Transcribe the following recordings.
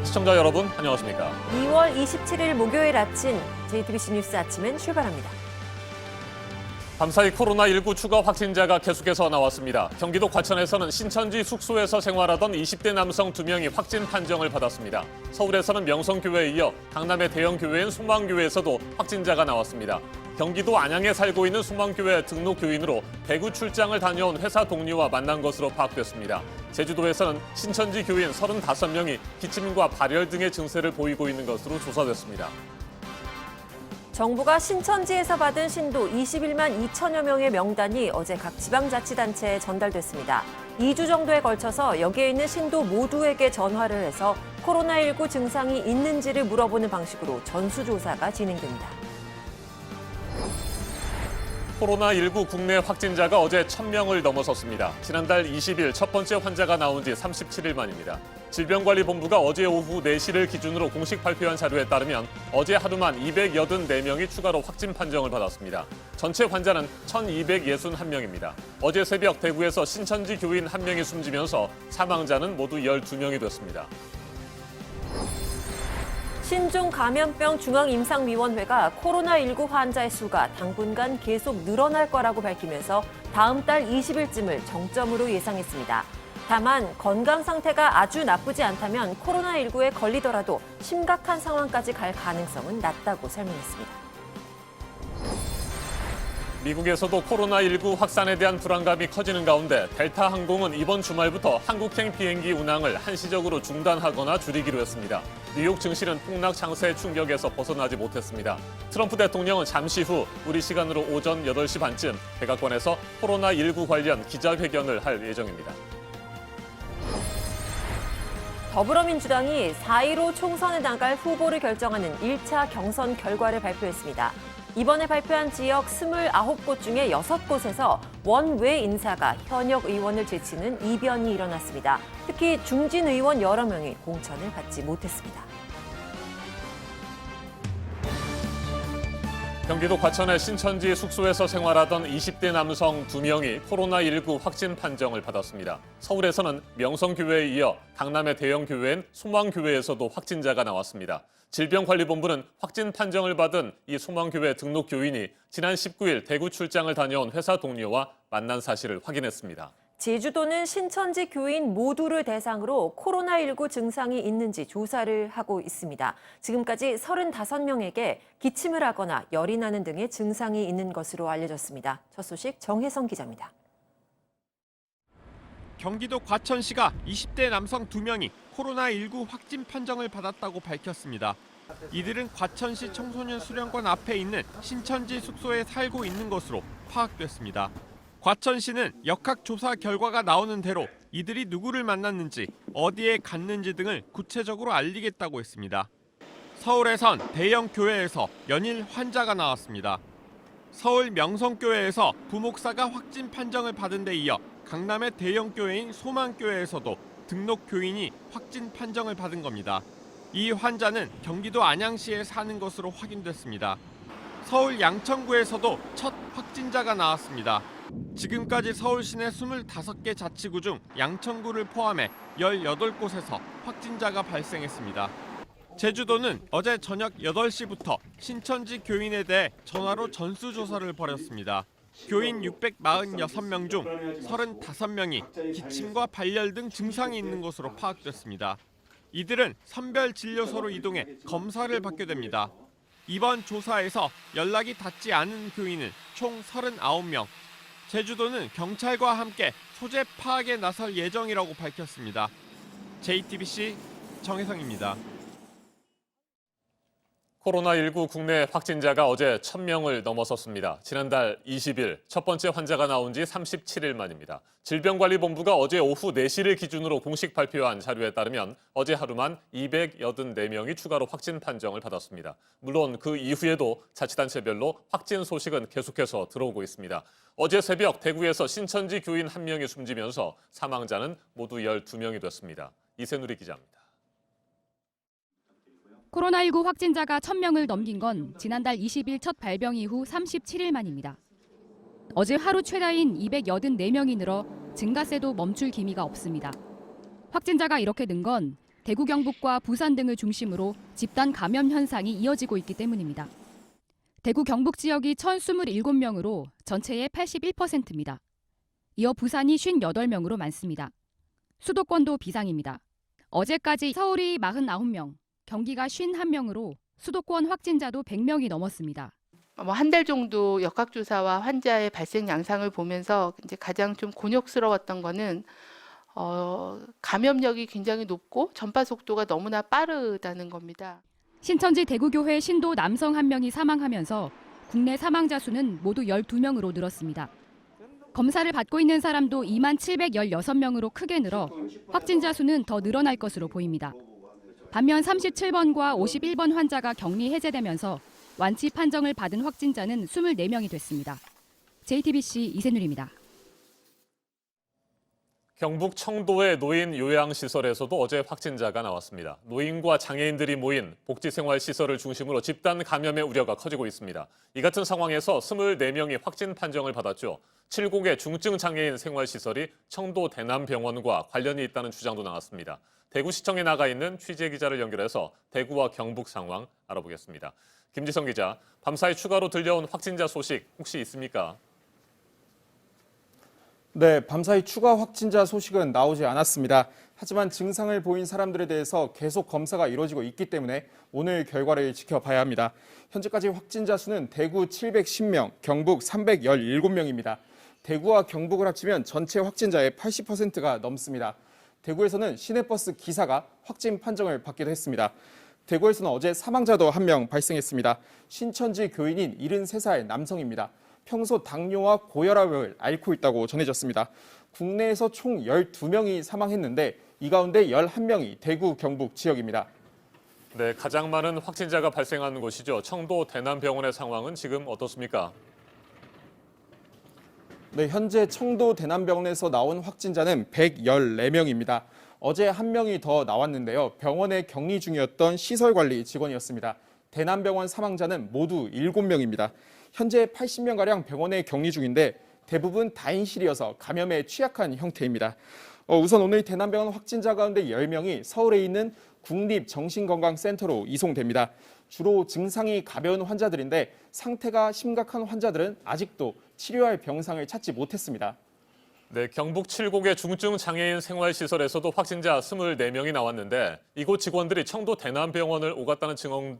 시청자 여러분, 안녕하십니까? 2월 27일 목요일 아침 JTBC 뉴스 아침은 출발합니다. 밤사이 코로나19 추가 확진자가 계속해서 나왔습니다. 경기도 과천에서는 신천지 숙소에서 생활하던 20대 남성 2명이 확진 판정을 받았습니다. 서울에서는 명성교회에 이어 강남의 대형 교회인 소망교회에서도 확진자가 나왔습니다. 경기도 안양에 살고 있는 소망교회 등록 교인으로 대구 출장을 다녀온 회사 동료와 만난 것으로 파악됐습니다. 제주도에서는 신천지 교인 35명이 기침과 발열 등의 증세를 보이고 있는 것으로 조사됐습니다. 정부가 신천지에서 받은 신도 21만 2천여 명의 명단이 어제 각 지방자치단체에 전달됐습니다. 2주 정도에 걸쳐서 여기에 있는 신도 모두에게 전화를 해서 코로나19 증상이 있는지를 물어보는 방식으로 전수조사가 진행됩니다. 코로나19 국내 확진자가 어제 1,000명을 넘어섰습니다. 지난달 20일 첫 번째 환자가 나온 지 37일 만입니다. 질병관리본부가 어제 오후 4시를 기준으로 공식 발표한 자료에 따르면 어제 하루만 284명이 추가로 확진 판정을 받았습니다. 전체 환자는 1,261명입니다. 어제 새벽 대구에서 신천지 교인 1명이 숨지면서 사망자는 모두 12명이 됐습니다. 신종감염병 중앙임상위원회가 코로나19 환자의 수가 당분간 계속 늘어날 거라고 밝히면서 다음 달 20일쯤을 정점으로 예상했습니다. 다만 건강 상태가 아주 나쁘지 않다면 코로나19에 걸리더라도 심각한 상황까지 갈 가능성은 낮다고 설명했습니다. 미국에서도 코로나19 확산에 대한 불안감이 커지는 가운데 델타 항공은 이번 주말부터 한국행 비행기 운항을 한시적으로 중단하거나 줄이기로 했습니다. 뉴욕 증시는 폭락 장세의 충격에서 벗어나지 못했습니다. 트럼프 대통령은 잠시 후 우리 시간으로 오전 8시 반쯤 백악관에서 코로나19 관련 기자회견을 할 예정입니다. 더불어민주당이 4.15 총선에 나갈 후보를 결정하는 1차 경선 결과를 발표했습니다. 이번에 발표한 지역 29곳 중에 6곳에서 원외 인사가 현역 의원을 제치는 이변이 일어났습니다. 특히 중진 의원 여러 명이 공천을 받지 못했습니다. 경기도 과천의 신천지 숙소에서 생활하던 20대 남성 2명이 코로나19 확진 판정을 받았습니다. 서울에서는 명성교회에 이어 강남의 대형 교회인 소망교회에서도 확진자가 나왔습니다. 질병관리본부는 확진 판정을 받은 이 소망교회 등록 교인이 지난 19일 대구 출장을 다녀온 회사 동료와 만난 사실을 확인했습니다. 제주도는 신천지 교인 모두를 대상으로 코로나19 증상이 있는지 조사를 하고 있습니다. 지금까지 35명에게 기침을 하거나 열이 나는 등의 증상이 있는 것으로 알려졌습니다. 첫 소식 정혜성 기자입니다. 경기도 과천시가 20대 남성 2명이 코로나19 확진 판정을 받았다고 밝혔습니다. 이들은 과천시 청소년 수련관 앞에 있는 신천지 숙소에 살고 있는 것으로 파악됐습니다. 과천시는 역학조사 결과가 나오는 대로 이들이 누구를 만났는지, 어디에 갔는지 등을 구체적으로 알리겠다고 했습니다. 서울에선 대형 교회에서 연일 환자가 나왔습니다. 서울 명성교회에서 부목사가 확진 판정을 받은 데 이어 강남의 대형 교회인 소망교회에서도 등록 교인이 확진 판정을 받은 겁니다. 이 환자는 경기도 안양시에 사는 것으로 확인됐습니다. 서울 양천구에서도 첫 확진자가 나왔습니다. 지금까지 서울 시내 25개 자치구 중 양천구를 포함해 18곳에서 확진자가 발생했습니다. 제주도는 어제 저녁 8시부터 신천지 교인에 대해 전화로 전수조사를 벌였습니다. 교인 646명 중 35명이 기침과 발열 등 증상이 있는 것으로 파악됐습니다. 이들은 선별진료소로 이동해 검사를 받게 됩니다. 이번 조사에서 연락이 닿지 않은 교인은 총 39명. 제주도는 경찰과 함께 소재 파악에 나설 예정이라고 밝혔습니다. JTBC 정혜성입니다. 코로나19 국내 확진자가 어제 1,000명을 넘어섰습니다. 지난달 20일 첫 번째 환자가 나온 지 37일 만입니다. 질병관리본부가 어제 오후 4시를 기준으로 공식 발표한 자료에 따르면 어제 하루만 284명이 추가로 확진 판정을 받았습니다. 물론 그 이후에도 자치단체별로 확진 소식은 계속해서 들어오고 있습니다. 어제 새벽 대구에서 신천지 교인 1명이 숨지면서 사망자는 모두 12명이 됐습니다. 이세누리 기자입니다. 코로나19 확진자가 1,000명을 넘긴 건 지난달 20일 첫 발병 이후 37일 만입니다. 어제 하루 최다인 284명이 늘어 증가세도 멈출 기미가 없습니다. 확진자가 이렇게 는 건 대구 경북과 부산 등을 중심으로 집단 감염 현상이 이어지고 있기 때문입니다. 대구 경북 지역이 1,027명으로 전체의 81%입니다. 이어 부산이 58명으로 많습니다. 수도권도 비상입니다. 어제까지 서울이 49명, 경기가 51명으로 수도권 확진자도 100명이 넘었습니다. 한 달 정도 역학조사와 환자의 발생 양상을 보면서 이제 가장 좀 곤욕스러웠던 거는 감염력이 굉장히 높고 전파 속도가 너무나 빠르다는 겁니다. 신천지 대구교회 신도 남성 1명이 사망하면서 국내 사망자 수는 모두 12명으로 늘었습니다. 검사를 받고 있는 사람도 2716명으로 크게 늘어 확진자 수는 더 늘어날 것으로 보입니다. 반면 37번과 51번 환자가 격리 해제되면서 완치 판정을 받은 확진자는 24명이 됐습니다. JTBC 이세누리입니다. 경북 청도의 노인 요양시설에서도 어제 확진자가 나왔습니다. 노인과 장애인들이 모인 복지생활시설을 중심으로 집단 감염의 우려가 커지고 있습니다. 이 같은 상황에서 24명이 확진 판정을 받았죠. 7곳의 중증장애인 생활시설이 청도 대남병원과 관련이 있다는 주장도 나왔습니다. 대구시청에 나가 있는 취재기자를 연결해서 대구와 경북 상황 알아보겠습니다. 김지성 기자, 밤사이 추가로 들려온 확진자 소식 혹시 있습니까? 네, 밤사이 추가 확진자 소식은 나오지 않았습니다. 하지만 증상을 보인 사람들에 대해서 계속 검사가 이루어지고 있기 때문에 오늘 결과를 지켜봐야 합니다. 현재까지 확진자 수는 대구 710명, 경북 317명입니다. 대구와 경북을 합치면 전체 확진자의 80%가 넘습니다. 대구에서는 시내버스 기사가 확진 판정을 받기도 했습니다. 대구에서는 어제 사망자도 1명 발생했습니다. 신천지 교인인 73살 남성입니다. 평소 당뇨와 고혈압을 앓고 있다고 전해졌습니다. 국내에서 총 12명이 사망했는데 이 가운데 11명이 대구, 경북 지역입니다. 네, 가장 많은 확진자가 발생한 곳이죠. 청도 대남병원의 상황은 지금 어떻습니까? 네, 현재 청도 대남병원에서 나온 확진자는 114명입니다. 어제 1명이 더 나왔는데요. 병원에 격리 중이었던 시설관리 직원이었습니다. 대남병원 사망자는 모두 7명입니다. 현재 80명가량 병원에 격리 중인데 대부분 다인실이어서 감염에 취약한 형태입니다. 우선 오늘 대남병원 확진자 가운데 10명이 서울에 있는 국립정신건강센터로 이송됩니다. 주로 증상이 가벼운 환자들인데 상태가 심각한 환자들은 아직도 치료할 병상을 찾지 못했습니다. 네, 경북 7곳의 중증장애인 생활시설에서도 확진자 24명이 나왔는데 이곳 직원들이 청도 대남병원을 오갔다는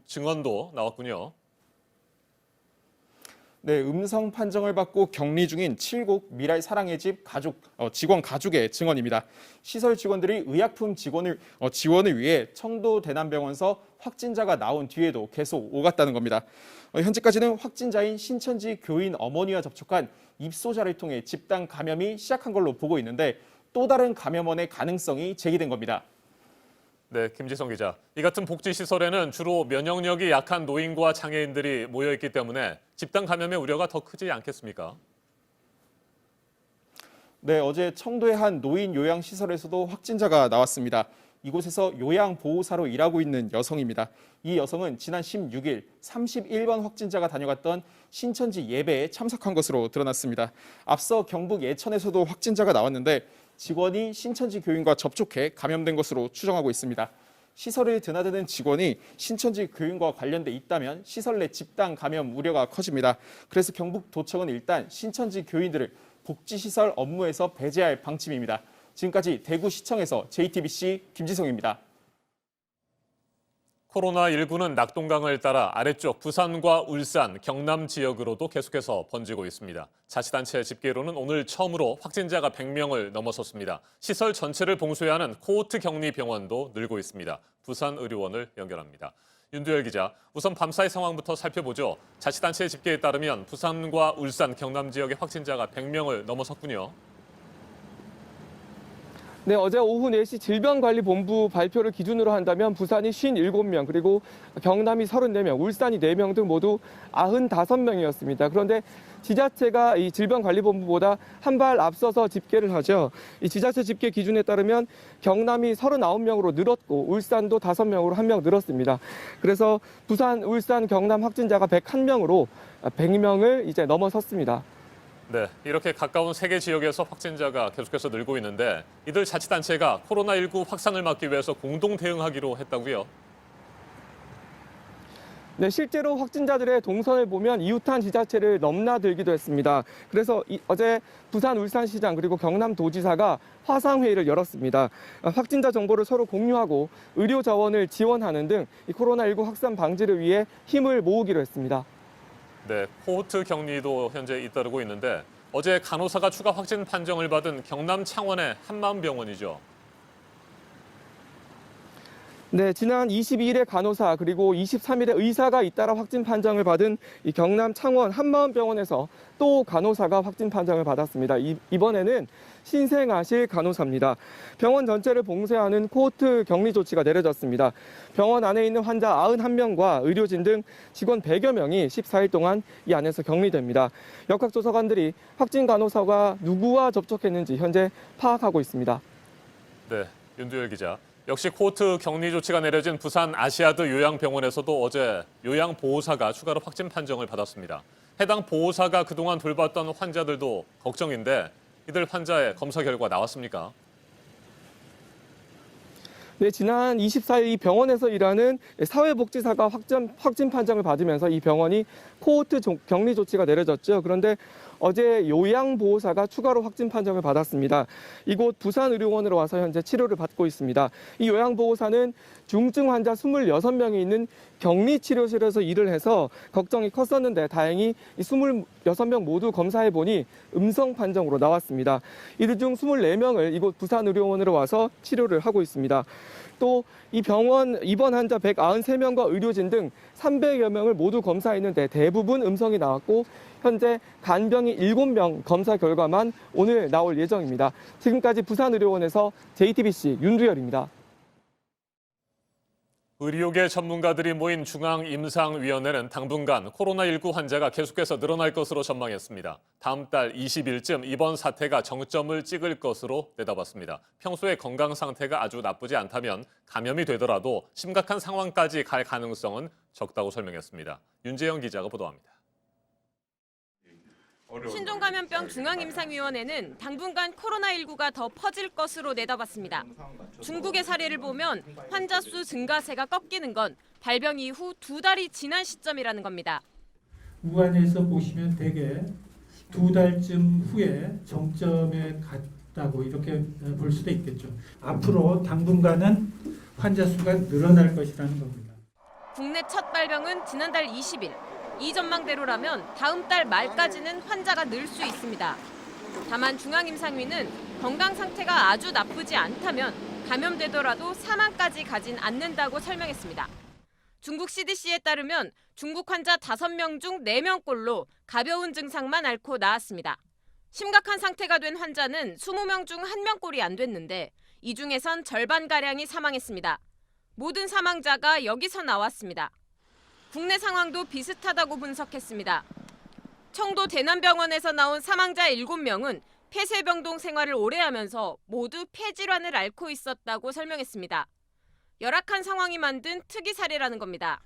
증언도 나왔군요. 네, 음성 판정을 받고 격리 중인 7곳 미랄 사랑의 집 직원 가족의 증언입니다. 시설 직원들이 의약품 지원을 위해 청도 대남병원서 확진자가 나온 뒤에도 계속 오갔다는 겁니다. 현재까지는 확진자인 신천지 교인 어머니와 접촉한 입소자를 통해 집단 감염이 시작한 걸로 보고 있는데 또 다른 감염원의 가능성이 제기된 겁니다. 네, 김지성 기자. 이 같은 복지시설에는 주로 면역력이 약한 노인과 장애인들이 모여있기 때문에 집단 감염의 우려가 더 크지 않겠습니까? 네, 어제 청도의 한 노인 요양시설에서도 확진자가 나왔습니다. 이곳에서 요양보호사로 일하고 있는 여성입니다. 이 여성은 지난 16일 31번 확진자가 다녀갔던 신천지 예배에 참석한 것으로 드러났습니다. 앞서 경북 예천에서도 확진자가 나왔는데 직원이 신천지 교인과 접촉해 감염된 것으로 추정하고 있습니다. 시설을 드나드는 직원이 신천지 교인과 관련돼 있다면 시설 내 집단 감염 우려가 커집니다. 그래서 경북도청은 일단 신천지 교인들을 복지시설 업무에서 배제할 방침입니다. 지금까지 대구시청에서 JTBC 김지성입니다. 코로나19는 낙동강을 따라 아래쪽 부산과 울산, 경남 지역으로도 계속해서 번지고 있습니다. 자치단체 집계로는 오늘 처음으로 확진자가 100명을 넘어섰습니다. 시설 전체를 봉쇄하는 코호트 격리 병원도 늘고 있습니다. 부산 의료원을 연결합니다. 윤두열 기자, 우선 밤사이 상황부터 살펴보죠. 자치단체 집계에 따르면 부산과 울산, 경남 지역의 확진자가 100명을 넘어섰군요. 네, 어제 오후 4시 질병관리본부 발표를 기준으로 한다면 부산이 57명, 그리고 경남이 34명, 울산이 4명 등 모두 95명이었습니다. 그런데 지자체가 이 질병관리본부보다 한 발 앞서서 집계를 하죠. 이 지자체 집계 기준에 따르면 경남이 39명으로 늘었고 울산도 5명으로 1명 늘었습니다. 그래서 부산, 울산, 경남 확진자가 101명으로 100명을 이제 넘어섰습니다. 네, 이렇게 가까운 세 개 지역에서 확진자가 계속해서 늘고 있는데 이들 자치단체가 코로나19 확산을 막기 위해서 공동 대응하기로 했다고요? 네, 실제로 확진자들의 동선을 보면 이웃한 지자체를 넘나들기도 했습니다. 그래서 어제 부산 울산시장 그리고 경남도지사가 화상회의를 열었습니다. 확진자 정보를 서로 공유하고 의료 자원을 지원하는 등 이 코로나19 확산 방지를 위해 힘을 모으기로 했습니다. 네, 코호트 격리도 현재 잇따르고 있는데 어제 간호사가 추가 확진 판정을 받은 경남 창원의 한마음병원이죠. 네, 지난 22일에 간호사 그리고 23일에 의사가 잇따라 확진 판정을 받은 이 경남 창원 한마음병원에서 또 간호사가 확진 판정을 받았습니다. 이번에는 신생아실 간호사입니다. 병원 전체를 봉쇄하는 코호트 격리 조치가 내려졌습니다. 병원 안에 있는 환자 91명과 의료진 등 직원 100여 명이 14일 동안 이 안에서 격리됩니다. 역학조사관들이 확진 간호사가 누구와 접촉했는지 현재 파악하고 있습니다. 네, 윤두열 기자. 역시 코호트 격리 조치가 내려진 부산 아시아드 요양병원에서도 어제 요양보호사가 추가로 확진 판정을 받았습니다. 해당 보호사가 그동안 돌봤던 환자들도 걱정인데 이들 환자의 검사 결과 나왔습니까? 네, 지난 24일 이 병원에서 일하는 사회복지사가 확진 판정을 받으면서 이 병원이 코호트 격리 조치가 내려졌죠. 그런데 어제 요양보호사가 추가로 확진 판정을 받았습니다. 이곳 부산의료원으로 와서 현재 치료를 받고 있습니다. 이 요양보호사는 중증 환자 26명이 있는 격리치료실에서 일을 해서 걱정이 컸었는데 다행히 이 26명 모두 검사해보니 음성 판정으로 나왔습니다. 이들 중 24명을 이곳 부산의료원으로 와서 치료를 하고 있습니다. 또 이 병원 입원 환자 193명과 의료진 등 300여 명을 모두 검사했는데 대부분 음성이 나왔고 현재 간병인 7명 검사 결과만 오늘 나올 예정입니다. 지금까지 부산의료원에서 JTBC 윤두열입니다. 의료계 전문가들이 모인 중앙임상위원회는 당분간 코로나19 환자가 계속해서 늘어날 것으로 전망했습니다. 다음 달 20일쯤 이번 사태가 정점을 찍을 것으로 내다봤습니다. 평소에 건강 상태가 아주 나쁘지 않다면 감염이 되더라도 심각한 상황까지 갈 가능성은 적다고 설명했습니다. 윤재영 기자가 보도합니다. 신종감염병 중앙임상위원회는 당분간 코로나19가 더 퍼질 것으로 내다봤습니다. 중국의 사례를 보면 환자 수 증가세가 꺾이는 건 발병 이후 2달이 지난 시점이라는 겁니다. 우한에서 보시면 대개 2달쯤 후에 정점에 갔다고 이렇게 볼 수도 있겠죠. 앞으로 당분간은 환자 수가 늘어날 것이라는 겁니다. 국내 첫 발병은 지난달 20일. 이 전망대로라면 다음 달 말까지는 환자가 늘 수 있습니다. 다만 중앙임상위는 건강 상태가 아주 나쁘지 않다면 감염되더라도 사망까지 가진 않는다고 설명했습니다. 중국 CDC에 따르면 중국 환자 5명 중 4명꼴로 가벼운 증상만 앓고 나았습니다. 심각한 상태가 된 환자는 20명 중 1명꼴이 안 됐는데 이 중에선 절반가량이 사망했습니다. 모든 사망자가 여기서 나왔습니다. 국내 상황도 비슷하다고 분석했습니다. 청도 대남병원에서 나온 사망자 7명은 폐쇄병동 생활을 오래 하면서 모두 폐질환을 앓고 있었다고 설명했습니다. 열악한 상황이 만든 특이 사례라는 겁니다.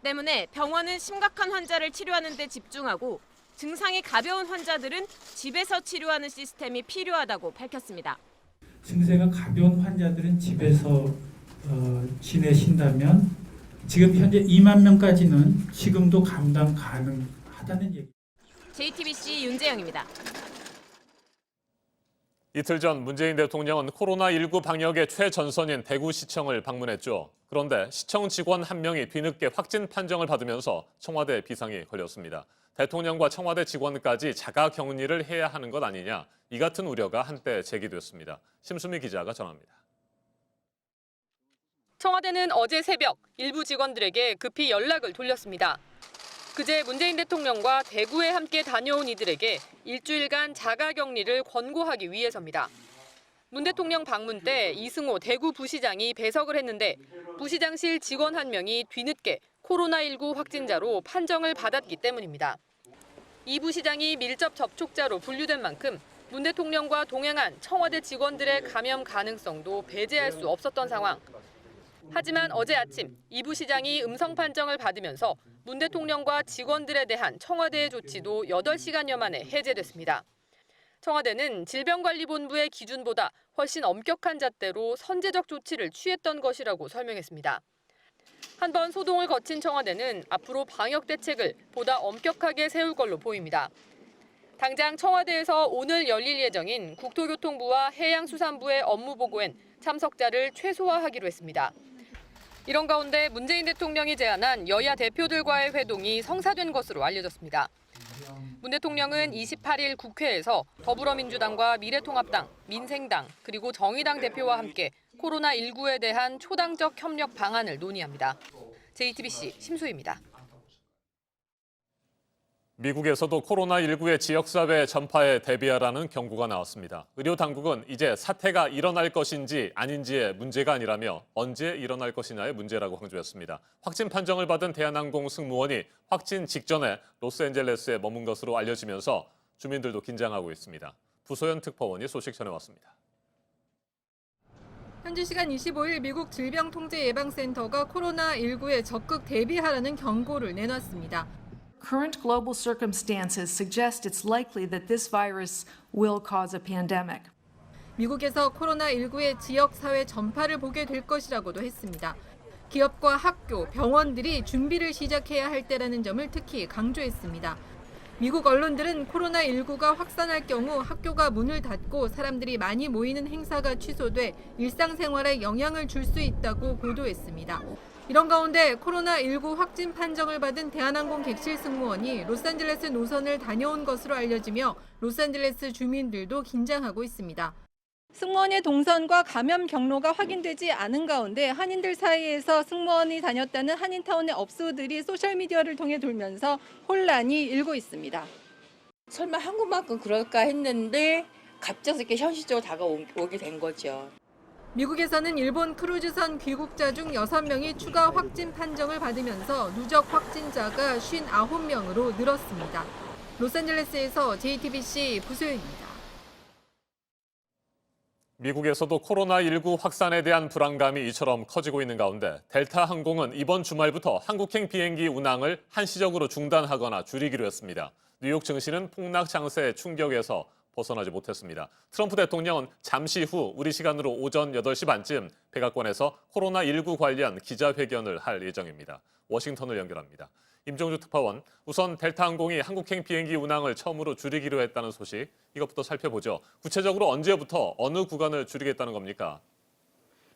때문에 병원은 심각한 환자를 치료하는 데 집중하고 증상이 가벼운 환자들은 집에서 치료하는 시스템이 필요하다고 밝혔습니다. 증세가 가벼운 환자들은 집에서 지내신다면 지금 현재 2만 명까지는 지금도 감당 가능하다는 얘기. JTBC 윤재영입니다. 이틀 전 문재인 대통령은 코로나19 방역의 최전선인 대구시청을 방문했죠. 그런데 시청 직원 한 명이 뒤늦게 확진 판정을 받으면서 청와대 비상이 걸렸습니다. 대통령과 청와대 직원까지 자가 격리를 해야 하는 것 아니냐, 이 같은 우려가 한때 제기됐습니다. 심수미 기자가 전합니다. 청와대는 어제 새벽 일부 직원들에게 급히 연락을 돌렸습니다. 그제 문재인 대통령과 대구에 함께 다녀온 이들에게 일주일간 자가격리를 권고하기 위해서입니다. 문 대통령 방문 때 이승호 대구 부시장이 배석을 했는데 부시장실 직원 한 명이 뒤늦게 코로나19 확진자로 판정을 받았기 때문입니다. 이 부시장이 밀접 접촉자로 분류된 만큼 문 대통령과 동행한 청와대 직원들의 감염 가능성도 배제할 수 없었던 상황. 하지만 어제 아침 이 부시장이 음성 판정을 받으면서 문 대통령과 직원들에 대한 청와대의 조치도 8시간여 만에 해제됐습니다. 청와대는 질병관리본부의 기준보다 훨씬 엄격한 잣대로 선제적 조치를 취했던 것이라고 설명했습니다. 한번 소동을 거친 청와대는 앞으로 방역 대책을 보다 엄격하게 세울 걸로 보입니다. 당장 청와대에서 오늘 열릴 예정인 국토교통부와 해양수산부의 업무보고엔 참석자를 최소화하기로 했습니다. 이런 가운데 문재인 대통령이 제안한 여야 대표들과의 회동이 성사된 것으로 알려졌습니다. 문 대통령은 28일 국회에서 더불어민주당과 미래통합당, 민생당, 그리고 정의당 대표와 함께 코로나19에 대한 초당적 협력 방안을 논의합니다. JTBC 심수희입니다. 미국에서도 코로나19의 지역사회 전파에 대비하라는 경고가 나왔습니다. 의료 당국은 이제 사태가 일어날 것인지 아닌지의 문제가 아니라며 언제 일어날 것이냐의 문제라고 강조했습니다. 확진 판정을 받은 대한항공 승무원이 확진 직전에 로스앤젤레스에 머문 것으로 알려지면서 주민들도 긴장하고 있습니다. 부소연 특파원이 소식 전해왔습니다. 현지 시간 25일 미국 질병통제예방센터가 코로나19에 적극 대비하라는 경고를 내놨습니다. Current global circumstances suggest it's likely that this virus will cause a pandemic. 미국에서 코로나19의 지역사회 전파를 보게 될 것이라고도 했습니다. 기업과 학교, 병원들이 준비를 시작해야 할 때라는 점을 특히 강조했습니다. 미국 언론들은 코로나19가 확산할 경우 학교가 문을 닫고 사람들이 많이 모이는 행사가 취소돼 일상생활에 영향을 줄 수 있다고 보도했습니다. 이런 가운데 코로나19 확진 판정을 받은 대한항공 객실 승무원이 로스앤젤레스 노선을 다녀온 것으로 알려지며 로스앤젤레스 주민들도 긴장하고 있습니다. 승무원의 동선과 감염 경로가 확인되지 않은 가운데 한인들 사이에서 승무원이 다녔다는 한인타운의 업소들이 소셜미디어를 통해 돌면서 혼란이 일고 있습니다. 설마 한국만큼 그럴까 했는데 갑작스럽게 현실적으로 다가오게 된 거죠. 미국에서는 일본 크루즈선 귀국자 중 6명이 추가 확진 판정을 받으면서 누적 확진자가 59명으로 늘었습니다. 로스앤젤레스에서 JTBC 부소연입니다. 미국에서도 코로나19 확산에 대한 불안감이 이처럼 커지고 있는 가운데 델타 항공은 이번 주말부터 한국행 비행기 운항을 한시적으로 중단하거나 줄이기로 했습니다. 뉴욕 증시는 폭락 장세의 충격에서 벗어나지 못했습니다. 트럼프 대통령은 잠시 후 우리 시간으로 오전 8시 반쯤 백악관에서 코로나19 관련 기자회견을 할 예정입니다. 워싱턴을 연결합니다. 임종주 특파원, 우선 델타 항공이 한국행 비행기 운항을 처음으로 줄이기로 했다는 소식, 이것부터 살펴보죠. 구체적으로 언제부터 어느 구간을 줄이겠다는 겁니까?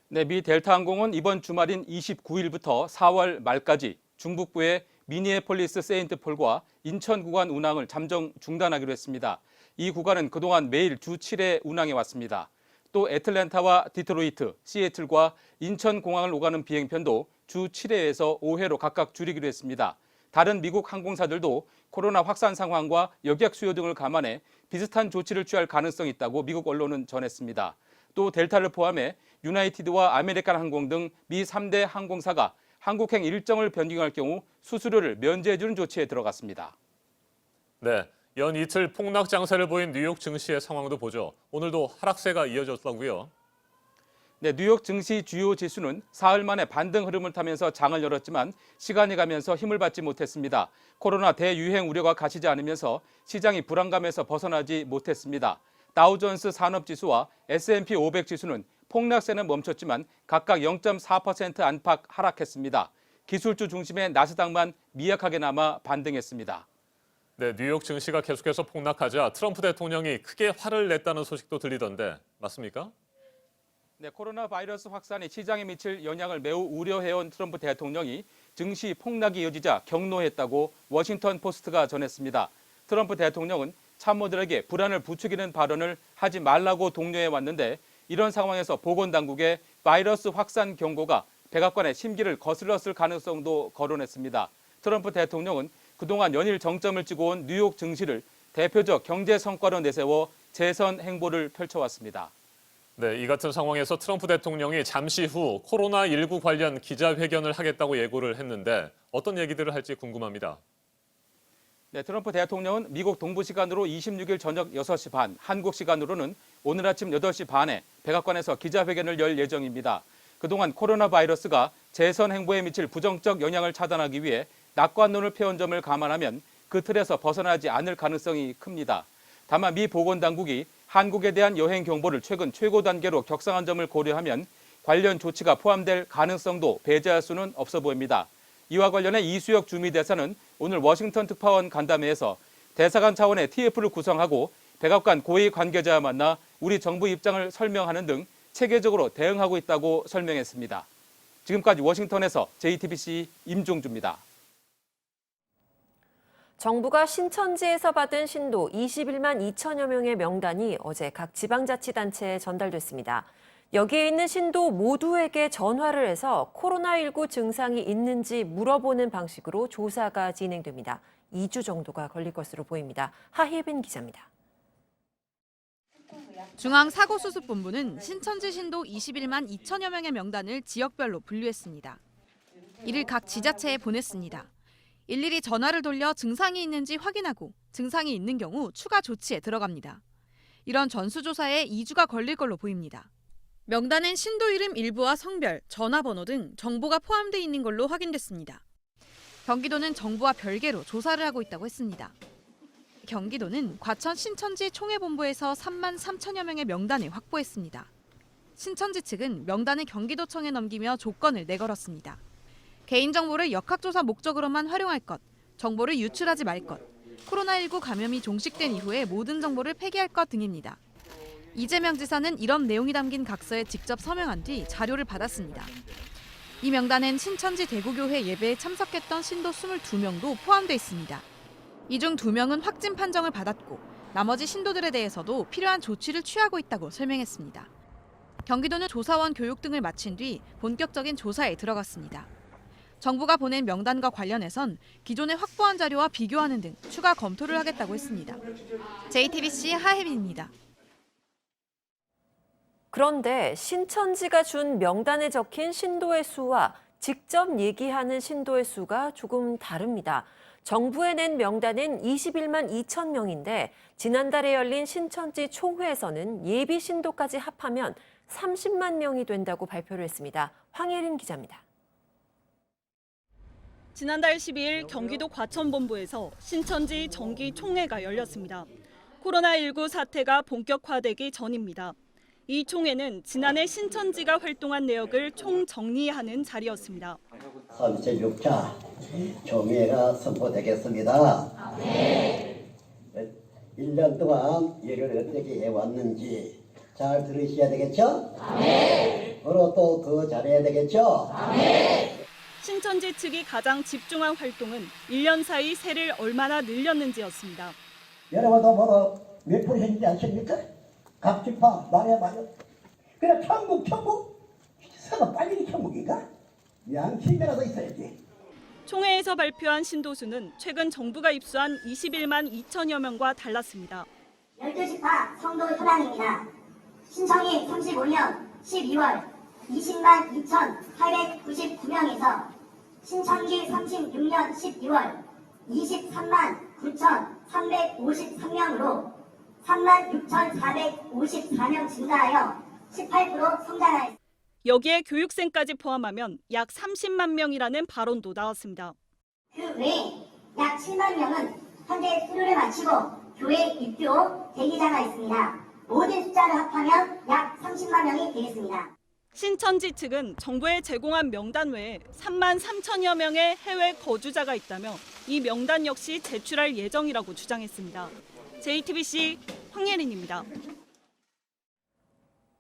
네, 미 델타 항공은 이번 주말인 29일부터 4월 말까지 중북부의 미니애폴리스 세인트폴과 인천 구간 운항을 잠정 중단하기로 했습니다. 이 구간은 그동안 매일 주 7회 운항해 왔습니다. 또 애틀랜타와 디트로이트, 시애틀과 인천 공항을 오가는 비행편도 주 7회에서 5회로 각각 줄이기로 했습니다. 다른 미국 항공사들도 코로나 확산 상황과 여객 수요 등을 감안해 비슷한 조치를 취할 가능성이 있다고 미국 언론은 전했습니다. 또 델타를 포함해 유나이티드와 아메리칸 항공 등 미 3대 항공사가 한국행 일정을 변경할 경우 수수료를 면제해주는 조치에 들어갔습니다. 네, 연 이틀 폭락 장세를 보인 뉴욕 증시의 상황도 보죠. 오늘도 하락세가 이어졌다고요. 네, 뉴욕 증시 주요 지수는 사흘 만에 반등 흐름을 타면서 장을 열었지만 시간이 가면서 힘을 받지 못했습니다. 코로나 대유행 우려가 가시지 않으면서 시장이 불안감에서 벗어나지 못했습니다. 다우존스 산업지수와 S&P 500 지수는 폭락세는 멈췄지만 각각 0.4% 안팎 하락했습니다. 기술주 중심의 나스닥만 미약하게 남아 반등했습니다. 네, 뉴욕 증시가 계속해서 폭락하자 트럼프 대통령이 크게 화를 냈다는 소식도 들리던데 맞습니까? 네, 코로나 바이러스 확산이 시장에 미칠 영향을 매우 우려해온 트럼프 대통령이 증시 폭락이 이어지자 격노했다고 워싱턴 포스트가 전했습니다. 트럼프 대통령은 참모들에게 불안을 부추기는 발언을 하지 말라고 독려해 왔는데 이런 상황에서 보건당국의 바이러스 확산 경고가 백악관의 심기를 거슬렀을 가능성도 거론했습니다. 트럼프 대통령은 그동안 연일 정점을 찍어온 뉴욕 증시를 대표적 경제 성과로 내세워 재선 행보를 펼쳐왔습니다. 네, 이 같은 상황에서 트럼프 대통령이 잠시 후 코로나19 관련 기자회견을 하겠다고 예고를 했는데 어떤 얘기들을 할지 궁금합니다. 네, 트럼프 대통령은 미국 동부 시간으로 26일 저녁 6시 반, 한국 시간으로는 오늘 아침 8시 반에 백악관에서 기자회견을 열 예정입니다. 그동안 코로나 바이러스가 재선 행보에 미칠 부정적 영향을 차단하기 위해 낙관론을 펴온 점을 감안하면 그 틀에서 벗어나지 않을 가능성이 큽니다. 다만 미 보건당국이 한국에 대한 여행 경보를 최근 최고 단계로 격상한 점을 고려하면 관련 조치가 포함될 가능성도 배제할 수는 없어 보입니다. 이와 관련해 이수혁 주미대사는 오늘 워싱턴 특파원 간담회에서 대사관 차원의 TF를 구성하고 백악관 고위 관계자와 만나 우리 정부 입장을 설명하는 등 체계적으로 대응하고 있다고 설명했습니다. 지금까지 워싱턴에서 JTBC 임종주입니다. 정부가 신천지에서 받은 신도 21만 2천여 명의 명단이 어제 각 지방자치단체에 전달됐습니다. 여기에 있는 신도 모두에게 전화를 해서 코로나19 증상이 있는지 물어보는 방식으로 조사가 진행됩니다. 2주 정도가 걸릴 것으로 보입니다. 하혜빈 기자입니다. 중앙사고수습본부는 신천지 신도 21만 2천여 명의 명단을 지역별로 분류했습니다. 이를 각 지자체에 보냈습니다. 일일이 전화를 돌려 증상이 있는지 확인하고 증상이 있는 경우 추가 조치에 들어갑니다. 이런 전수조사에 2주가 걸릴 걸로 보입니다. 명단엔 신도 이름 일부와 성별, 전화번호 등 정보가 포함되어 있는 걸로 확인됐습니다. 경기도는 정부와 별개로 조사를 하고 있다고 했습니다. 경기도는 과천 신천지 총회본부에서 3만 3천여 명의 명단을 확보했습니다. 신천지 측은 명단을 경기도청에 넘기며 조건을 내걸었습니다. 개인정보를 역학조사 목적으로만 활용할 것, 정보를 유출하지 말 것, 코로나19 감염이 종식된 이후에 모든 정보를 폐기할 것 등입니다. 이재명 지사는 이런 내용이 담긴 각서에 직접 서명한 뒤 자료를 받았습니다. 이 명단엔 신천지 대구교회 예배에 참석했던 신도 22명도 포함돼 있습니다. 이 중 2명은 확진 판정을 받았고 나머지 신도들에 대해서도 필요한 조치를 취하고 있다고 설명했습니다. 경기도는 조사원 교육 등을 마친 뒤 본격적인 조사에 들어갔습니다. 정부가 보낸 명단과 관련해선 기존에 확보한 자료와 비교하는 등 추가 검토를 하겠다고 했습니다. JTBC 하혜빈입니다. 그런데 신천지가 준 명단에 적힌 신도의 수와 직접 얘기하는 신도의 수가 조금 다릅니다. 정부에 낸 명단은 21만 2천 명인데 지난달에 열린 신천지 총회에서는 예비 신도까지 합하면 30만 명이 된다고 발표를 했습니다. 황예린 기자입니다. 지난달 12일 경기도 과천본부에서 신천지 정기 총회가 열렸습니다. 코로나19 사태가 본격화되기 전입니다. 이 총회는 지난해 신천지가 활동한 내역을 총정리하는 자리였습니다. 36차 총회가 선포되겠습니다. 1년 동안 일을 어떻게 해왔는지 잘 들으셔야 되겠죠? 앞으로 또 더 잘해야 되겠죠? 신천지 측이 가장 집중한 활동은 1년 사이 세를 얼마나 늘렸는지였습니다. 여러분도 뭐로 몇 %인지 아십니까? 각지파 말해봐요. 그래 천국 설마 빨리 천국인가? 양심이라도 있어야지. 총회에서 발표한 신도수는 최근 정부가 입수한 21만 2천여 명과 달랐습니다. 12시파 성도 현황입니다. 신청이 35년 12월 20만 2,899명에서 신청기 36년 12월 23만 9,353명으로 36,454명 증가하여 18% 성장하였습니다. 여기에 교육생까지 포함하면 약 30만 명이라는 발언도 나왔습니다. 그 외에 약 7만 명은 현재 수료를 마치고 교회 입교 대기자가 있습니다. 모든 숫자를 합하면 약 30만 명이 되겠습니다. 신천지 측은 정부에 제공한 명단 외에 3만 3천여 명의 해외 거주자가 있다며 이 명단 역시 제출할 예정이라고 주장했습니다. JTBC 황예린입니다.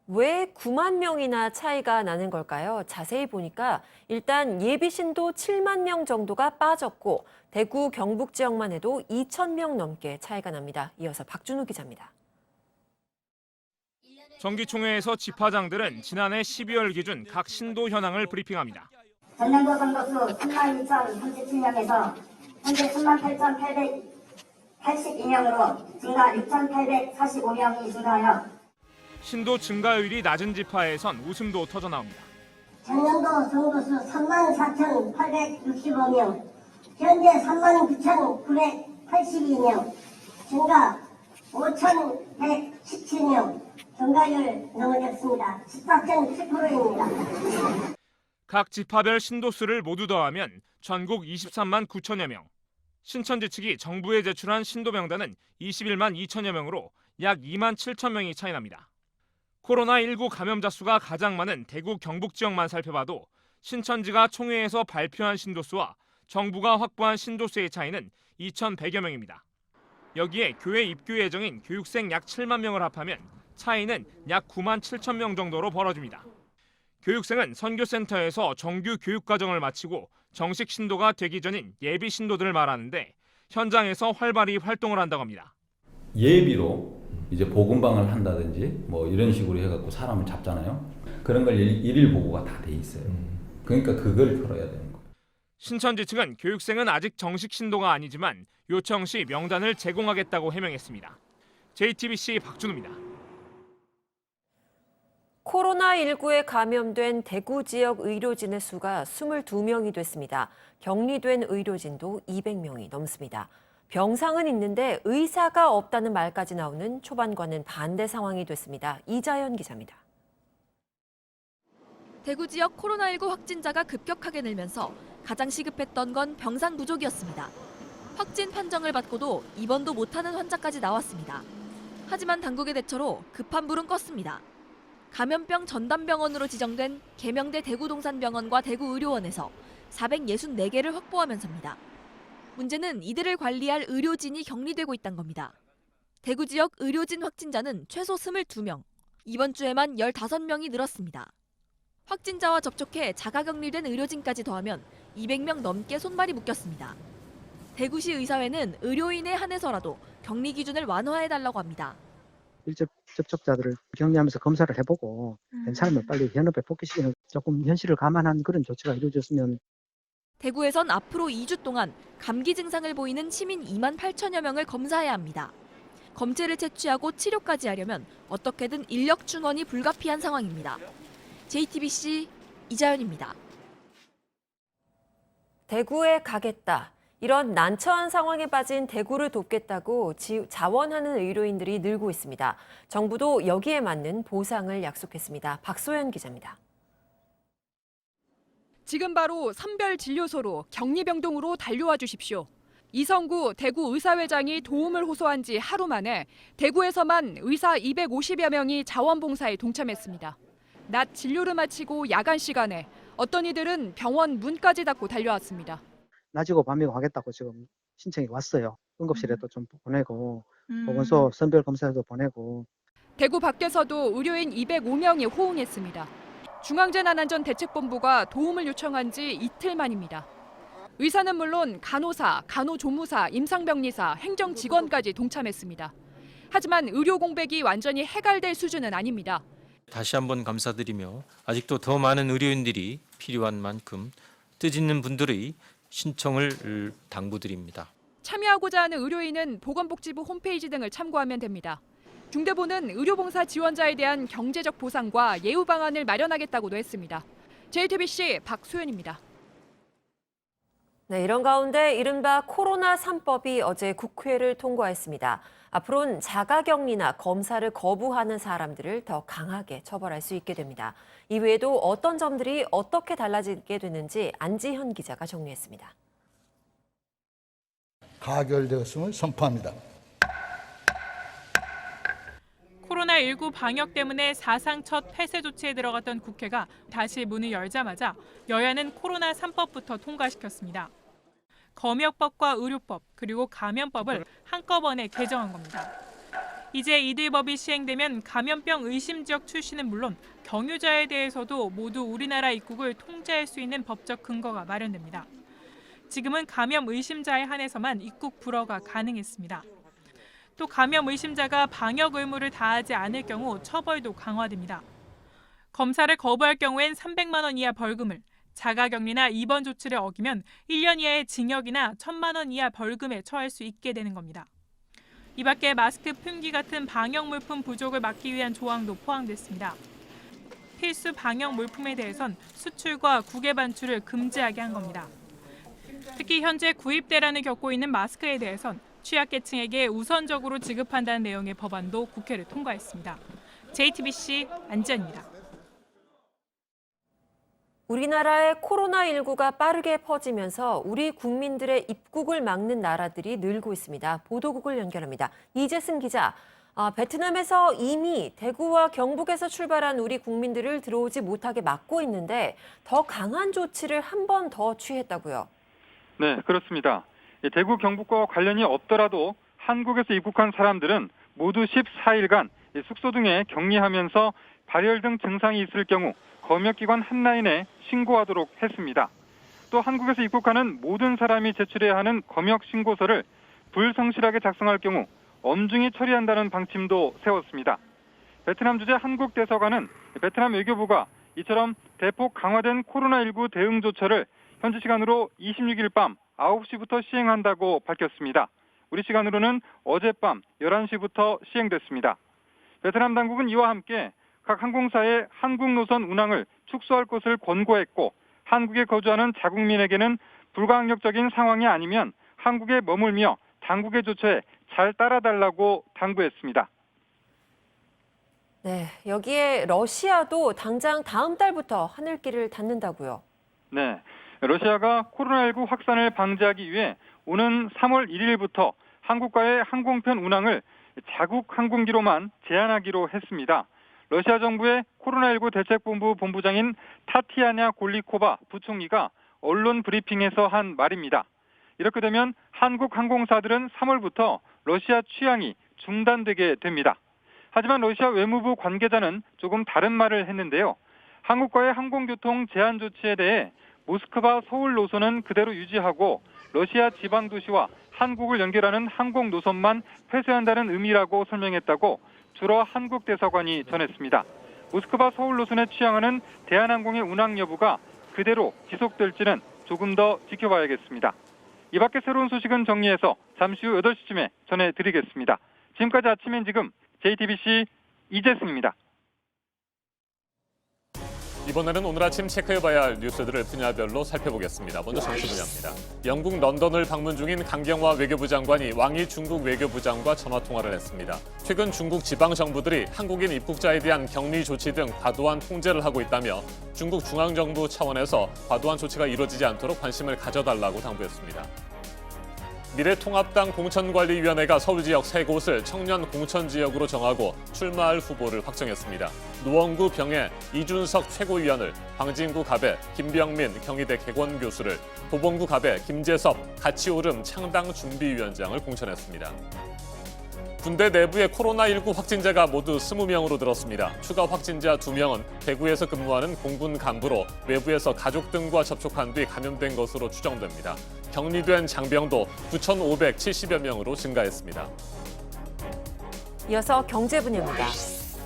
왜 9만 명이나 차이가 나는 걸까요? 자세히 보니까 일단 예비 신도 7만 명 정도가 빠졌고 대구 경북 지역만 해도 2천 명 넘게 차이가 납니다. 이어서 박준우 기자입니다. 정기총회에서 집화장들은 지난해 12월 기준 각 신도 현황을 브리핑합니다. 전년도 선거수 32,037명에서 현재 38,882명으로 증가 6,845명이 증가하여 신도 증가율이 낮은 지파에선 웃음도 터져나옵니다. 전년도 선거수 34,865명, 현재 39,982명, 증가 5,117명, 증가율 너무 적습니다. 14.7%입니다. 각 지파별 신도수를 모두 더하면 전국 23만 9천여 명. 신천지 측이 정부에 제출한 신도 명단은 21만 2천여 명으로 약 2만 7천 명이 차이 납니다. 코로나19 감염자 수가 가장 많은 대구 경북 지역만 살펴봐도 신천지가 총회에서 발표한 신도수와 정부가 확보한 신도수의 차이는 2,100여 명입니다. 여기에 교회 입교 예정인 교육생 약 7만 명을 합하면 차이는 약 9만 7천 명 정도로 벌어집니다. 교육생은 선교센터에서 정규 교육과정을 마치고 정식 신도가 되기 전인 예비 신도들을 말하는데 현장에서 활발히 활동을 한다고 합니다. 예비로 이제 복음방을 한다든지 뭐 이런 식으로 해갖고 사람을 잡잖아요. 그런 걸 일일 보고가 다 돼 있어요. 그러니까 그걸 풀어야 되는 거예요. 신천지 측은 교육생은 아직 정식 신도가 아니지만 요청 시 명단을 제공하겠다고 해명했습니다. JTBC 박준우입니다. 코로나19에 감염된 대구 지역 의료진의 수가 22명이 됐습니다. 격리된 의료진도 200명이 넘습니다. 병상은 있는데 의사가 없다는 말까지 나오는 초반과는 반대 상황이 됐습니다. 이자연 기자입니다. 대구 지역 코로나19 확진자가 급격하게 늘면서 가장 시급했던 건 병상 부족이었습니다. 확진 판정을 받고도 입원도 못하는 환자까지 나왔습니다. 하지만 당국의 대처로 급한 불은 껐습니다. 감염병 전담병원으로 지정된 계명대 대구동산병원과 대구의료원에서 464개를 확보하면서입니다. 문제는 이들을 관리할 의료진이 격리되고 있다는 겁니다. 대구 지역 의료진 확진자는 최소 22명, 이번 주에만 15명이 늘었습니다. 확진자와 접촉해 자가격리된 의료진까지 더하면 200명 넘게 손발이 묶였습니다. 대구시 의사회는 의료인에 한해서라도 격리 기준을 완화해달라고 합니다. 밀접 접촉자들을 격리하면서 검사를 해보고 괜찮으면 빨리 현업에 복귀시키는 조금 현실을 감안한 그런 조치가 이루어졌으면. 대구에선 앞으로 2주 동안 감기 증상을 보이는 시민 2만 8천여 명을 검사해야 합니다. 검체를 채취하고 치료까지 하려면 어떻게든 인력 충원이 불가피한 상황입니다. JTBC 이자연입니다. 대구에 가겠다. 이런 난처한 상황에 빠진 대구를 돕겠다고 자원하는 의료인들이 늘고 있습니다. 정부도 여기에 맞는 보상을 약속했습니다. 박소연 기자입니다. 지금 바로 선별진료소로 격리병동으로 달려와 주십시오. 이성구 대구의사회장이 도움을 호소한 지 하루 만에 대구에서만 의사 250여 명이 자원봉사에 동참했습니다. 낮 진료를 마치고 야간 시간에 어떤 이들은 병원 문까지 닫고 달려왔습니다. 낮이고 밤이고 하겠다고 지금 신청이 왔어요. 응급실에도 좀 보내고 보건소 선별검사에도 보내고. 대구 밖에서도 의료인 205명이 호응했습니다. 중앙재난안전대책본부가 도움을 요청한 지 이틀 만입니다. 의사는 물론 간호사, 간호조무사, 임상병리사, 행정직원까지 동참했습니다. 하지만 의료 공백이 완전히 해결될 수준은 아닙니다. 다시 한번 감사드리며 아직도 더 많은 의료인들이 필요한 만큼 뜻있는 분들의 신청을 당부드립니다. 참여하고자 하는 의료인은 보건복지부 홈페이지 등을 참고하면 됩니다. 중대본은 의료봉사 지원자에 대한 경제적 보상과 예우 방안을 마련하겠다고도 했습니다. JTBC 박소연입니다. 네, 이런 가운데 이른바 코로나 3법이 어제 국회를 통과했습니다. 앞으로는 자가격리나 검사를 거부하는 사람들을 더 강하게 처벌할 수 있게 됩니다. 이외에도 어떤 점들이 어떻게 달라지게 되는지 안지현 기자가 정리했습니다. 가결되었음을 선포합니다. 코로나19 방역 때문에 사상 첫 폐쇄 조치에 들어갔던 국회가 다시 문을 열자마자 여야는 코로나 3법부터 통과시켰습니다. 검역법과 의료법 그리고 감염법을 한꺼번에 개정한 겁니다. 이제 이들 법이 시행되면 감염병 의심 지역 출신은 물론 경유자에 대해서도 모두 우리나라 입국을 통제할 수 있는 법적 근거가 마련됩니다. 지금은 감염 의심자에 한해서만 입국 불허가 가능했습니다. 또 감염 의심자가 방역 의무를 다하지 않을 경우 처벌도 강화됩니다. 검사를 거부할 경우엔 300만 원 이하 벌금을, 자가격리나 입원 조치를 어기면 1년 이하의 징역이나 1,000만 원 이하 벌금에 처할 수 있게 되는 겁니다. 이 밖에 마스크, 품기 같은 방역 물품 부족을 막기 위한 조항도 포함됐습니다. 필수 방역 물품에 대해선 수출과 국외 반출을 금지하게 한 겁니다. 특히 현재 구입 대란을 겪고 있는 마스크에 대해선 취약계층에게 우선적으로 지급한다는 내용의 법안도 국회를 통과했습니다. JTBC 안지연입니다. 우리나라의 코로나19가 빠르게 퍼지면서 우리 국민들의 입국을 막는 나라들이 늘고 있습니다. 보도국을 연결합니다. 이재승 기자, 베트남에서 이미 대구와 경북에서 출발한 우리 국민들을 들어오지 못하게 막고 있는데 더 강한 조치를 한 번 더 취했다고요? 네, 그렇습니다. 대구, 경북과 관련이 없더라도 한국에서 입국한 사람들은 모두 14일간 숙소 등에 격리하면서 발열 등 증상이 있을 경우 검역기관 한라인에 신고하도록 했습니다. 또 한국에서 입국하는 모든 사람이 제출해야 하는 검역 신고서를 불성실하게 작성할 경우 엄중히 처리한다는 방침도 세웠습니다. 베트남 주재 한국 대사관은 베트남 외교부가 이처럼 대폭 강화된 코로나19 대응 조처를 현지 시간으로 26일 밤 9시부터 시행한다고 밝혔습니다. 우리 시간으로는 어젯밤 11시부터 시행됐습니다. 베트남 당국은 이와 함께 각 항공사의 한국 노선 운항을 축소할 것을 권고했고 한국에 거주하는 자국민에게는 불가항력적인 상황이 아니면 한국에 머물며 당국의 조처에 잘 따라달라고 당부했습니다. 네, 여기에 러시아도 당장 다음 달부터 하늘길을 닫는다고요? 네, 러시아가 코로나19 확산을 방지하기 위해 오는 3월 1일부터 한국과의 항공편 운항을 자국 항공기로만 제한하기로 했습니다. 러시아 정부의 코로나19 대책본부 본부장인 타티아냐 골리코바 부총리가 언론 브리핑에서 한 말입니다. 이렇게 되면 한국 항공사들은 3월부터 러시아 취항이 중단되게 됩니다. 하지만 러시아 외무부 관계자는 조금 다른 말을 했는데요. 한국과의 항공교통 제한 조치에 대해 모스크바 서울 노선은 그대로 유지하고 러시아 지방 도시와 한국을 연결하는 항공 노선만 폐쇄한다는 의미라고 설명했다고 주로 한국 대사관이 전했습니다. 모스크바 서울 노선에 취항하는 대한항공의 운항 여부가 그대로 지속될지는 조금 더 지켜봐야겠습니다. 이 밖에 새로운 소식은 정리해서 잠시 후 8시쯤에 전해드리겠습니다. 지금까지 아침엔 지금 JTBC 이재승입니다. 이번에는 오늘 아침 체크해봐야 할 뉴스들을 분야별로 살펴보겠습니다. 먼저 정치 분야입니다. 영국 런던을 방문 중인 강경화 외교부 장관이 왕이 중국 외교부장과 전화통화를 했습니다. 최근 중국 지방정부들이 한국인 입국자에 대한 격리 조치 등 과도한 통제를 하고 있다며 중국 중앙정부 차원에서 과도한 조치가 이루어지지 않도록 관심을 가져달라고 당부했습니다. 미래통합당 공천관리위원회가 서울 지역 3곳을 청년 공천지역으로 정하고 출마할 후보를 확정했습니다. 노원구 병해 이준석 최고위원을, 광진구 갑에 김병민 경희대 객원교수를, 도봉구 갑에 김재섭 가치오름 창당준비위원장을 공천했습니다. 군대 내부의 코로나19 확진자가 모두 20명으로 늘었습니다. 추가 확진자 2명은 대구에서 근무하는 공군 간부로 외부에서 가족 등과 접촉한 뒤 감염된 것으로 추정됩니다. 격리된 장병도 9,570여 명으로 증가했습니다. 이어서 경제 분야입니다.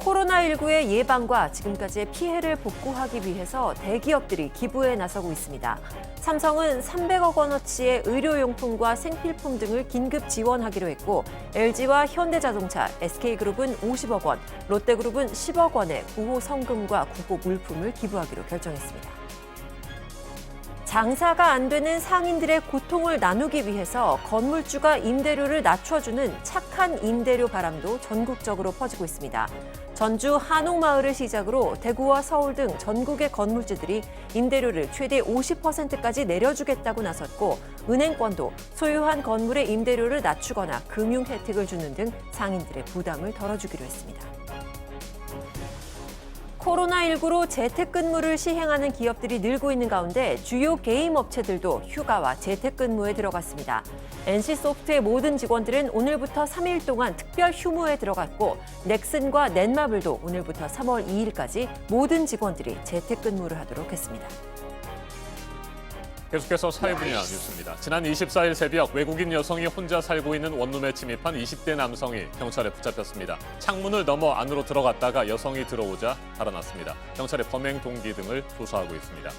코로나19의 예방과 지금까지의 피해를 복구하기 위해서 대기업들이 기부에 나서고 있습니다. 삼성은 300억 원어치의 의료용품과 생필품 등을 긴급 지원하기로 했고 LG와 현대자동차, SK그룹은 50억 원, 롯데그룹은 10억 원의 구호 성금과 구호 물품을 기부하기로 결정했습니다. 장사가 안 되는 상인들의 고통을 나누기 위해서 건물주가 임대료를 낮춰주는 착한 임대료 바람도 전국적으로 퍼지고 있습니다. 전주 한옥마을을 시작으로 대구와 서울 등 전국의 건물주들이 임대료를 최대 50%까지 내려주겠다고 나섰고 은행권도 소유한 건물의 임대료를 낮추거나 금융 혜택을 주는 등 상인들의 부담을 덜어주기로 했습니다. 코로나19로 재택근무를 시행하는 기업들이 늘고 있는 가운데 주요 게임 업체들도 휴가와 재택근무에 들어갔습니다. NC소프트의 모든 직원들은 오늘부터 3일 동안 특별 휴무에 들어갔고 넥슨과 넷마블도 오늘부터 3월 2일까지 모든 직원들이 재택근무를 하도록 했습니다. 계속해서 사회 분야 뉴스입니다. 지난 24일 새벽 외국인 여성이 혼자 살고 있는 원룸에 침입한 20대 남성이 경찰에 붙잡혔습니다. 창문을 넘어 안으로 들어갔다가 여성이 들어오자 달아났습니다. 경찰이 범행 동기 등을 조사하고 있습니다.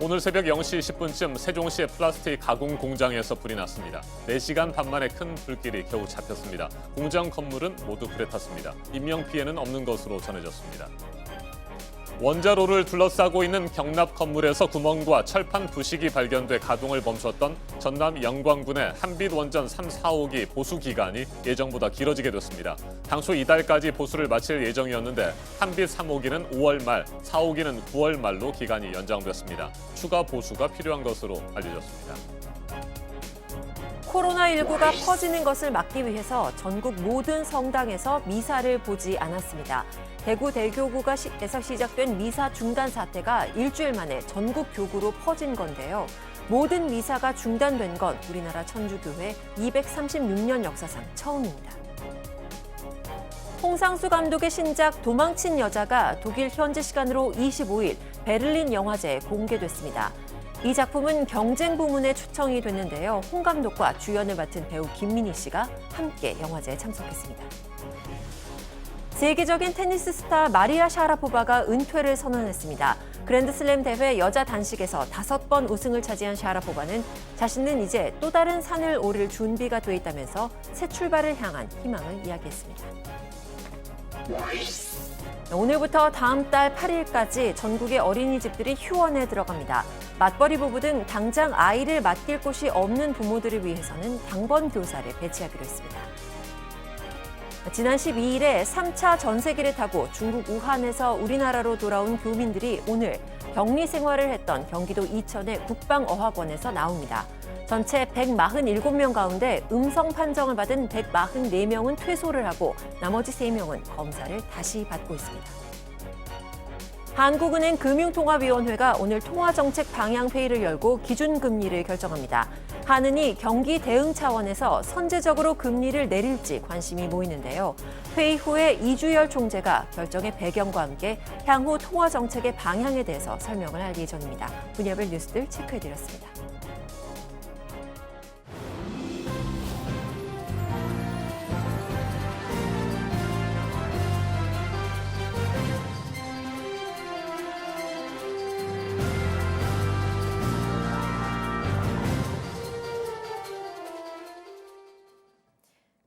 오늘 새벽 0시 10분쯤 세종시의 플라스틱 가공 공장에서 불이 났습니다. 4시간 반 만에 큰 불길이 겨우 잡혔습니다. 공장 건물은 모두 불에 탔습니다. 인명피해는 없는 것으로 전해졌습니다. 원자로를 둘러싸고 있는 경납 건물에서 구멍과 철판 부식이 발견돼 가동을 멈췄던 전남 영광군의 한빛 원전 3, 4호기 보수 기간이 예정보다 길어지게 됐습니다. 당초 이달까지 보수를 마칠 예정이었는데 한빛 3호기는 5월 말, 4호기는 9월 말로 기간이 연장됐습니다. 추가 보수가 필요한 것으로 알려졌습니다. 코로나19가 퍼지는 것을 막기 위해서 전국 모든 성당에서 미사를 보지 않았습니다. 대구 대교구에서 시작된 미사 중단 사태가 일주일 만에 전국 교구로 퍼진 건데요. 모든 미사가 중단된 건 우리나라 천주교회 236년 역사상 처음입니다. 홍상수 감독의 신작 도망친 여자가 독일 현지 시간으로 25일 베를린 영화제에 공개됐습니다. 이 작품은 경쟁 부문에 초청이 됐는데요. 홍 감독과 주연을 맡은 배우 김민희 씨가 함께 영화제에 참석했습니다. 세계적인 테니스 스타 마리아 샤라포바가 은퇴를 선언했습니다. 그랜드슬램 대회 여자 단식에서 5번 우승을 차지한 샤라포바는 자신은 이제 또 다른 산을 오를 준비가 돼 있다면서 새 출발을 향한 희망을 이야기했습니다. 오늘부터 다음 달 8일까지 전국의 어린이집들이 휴원에 들어갑니다. 맞벌이 부부 등 당장 아이를 맡길 곳이 없는 부모들을 위해서는 당번 교사를 배치하기로 했습니다. 지난 12일에 3차 전세기를 타고 중국 우한에서 우리나라로 돌아온 교민들이 오늘 격리 생활을 했던 경기도 이천의 국방어학원에서 나옵니다. 전체 147명 가운데 음성 판정을 받은 144명은 퇴소를 하고 나머지 3명은 검사를 다시 받고 있습니다. 한국은행 금융통화위원회가 오늘 통화정책 방향회의를 열고 기준금리를 결정합니다. 한은이 경기 대응 차원에서 선제적으로 금리를 내릴지 관심이 모이는데요. 회의 후에 이주열 총재가 결정의 배경과 함께 향후 통화정책의 방향에 대해서 설명을 할 예정입니다. 분야별 뉴스들 체크해드렸습니다.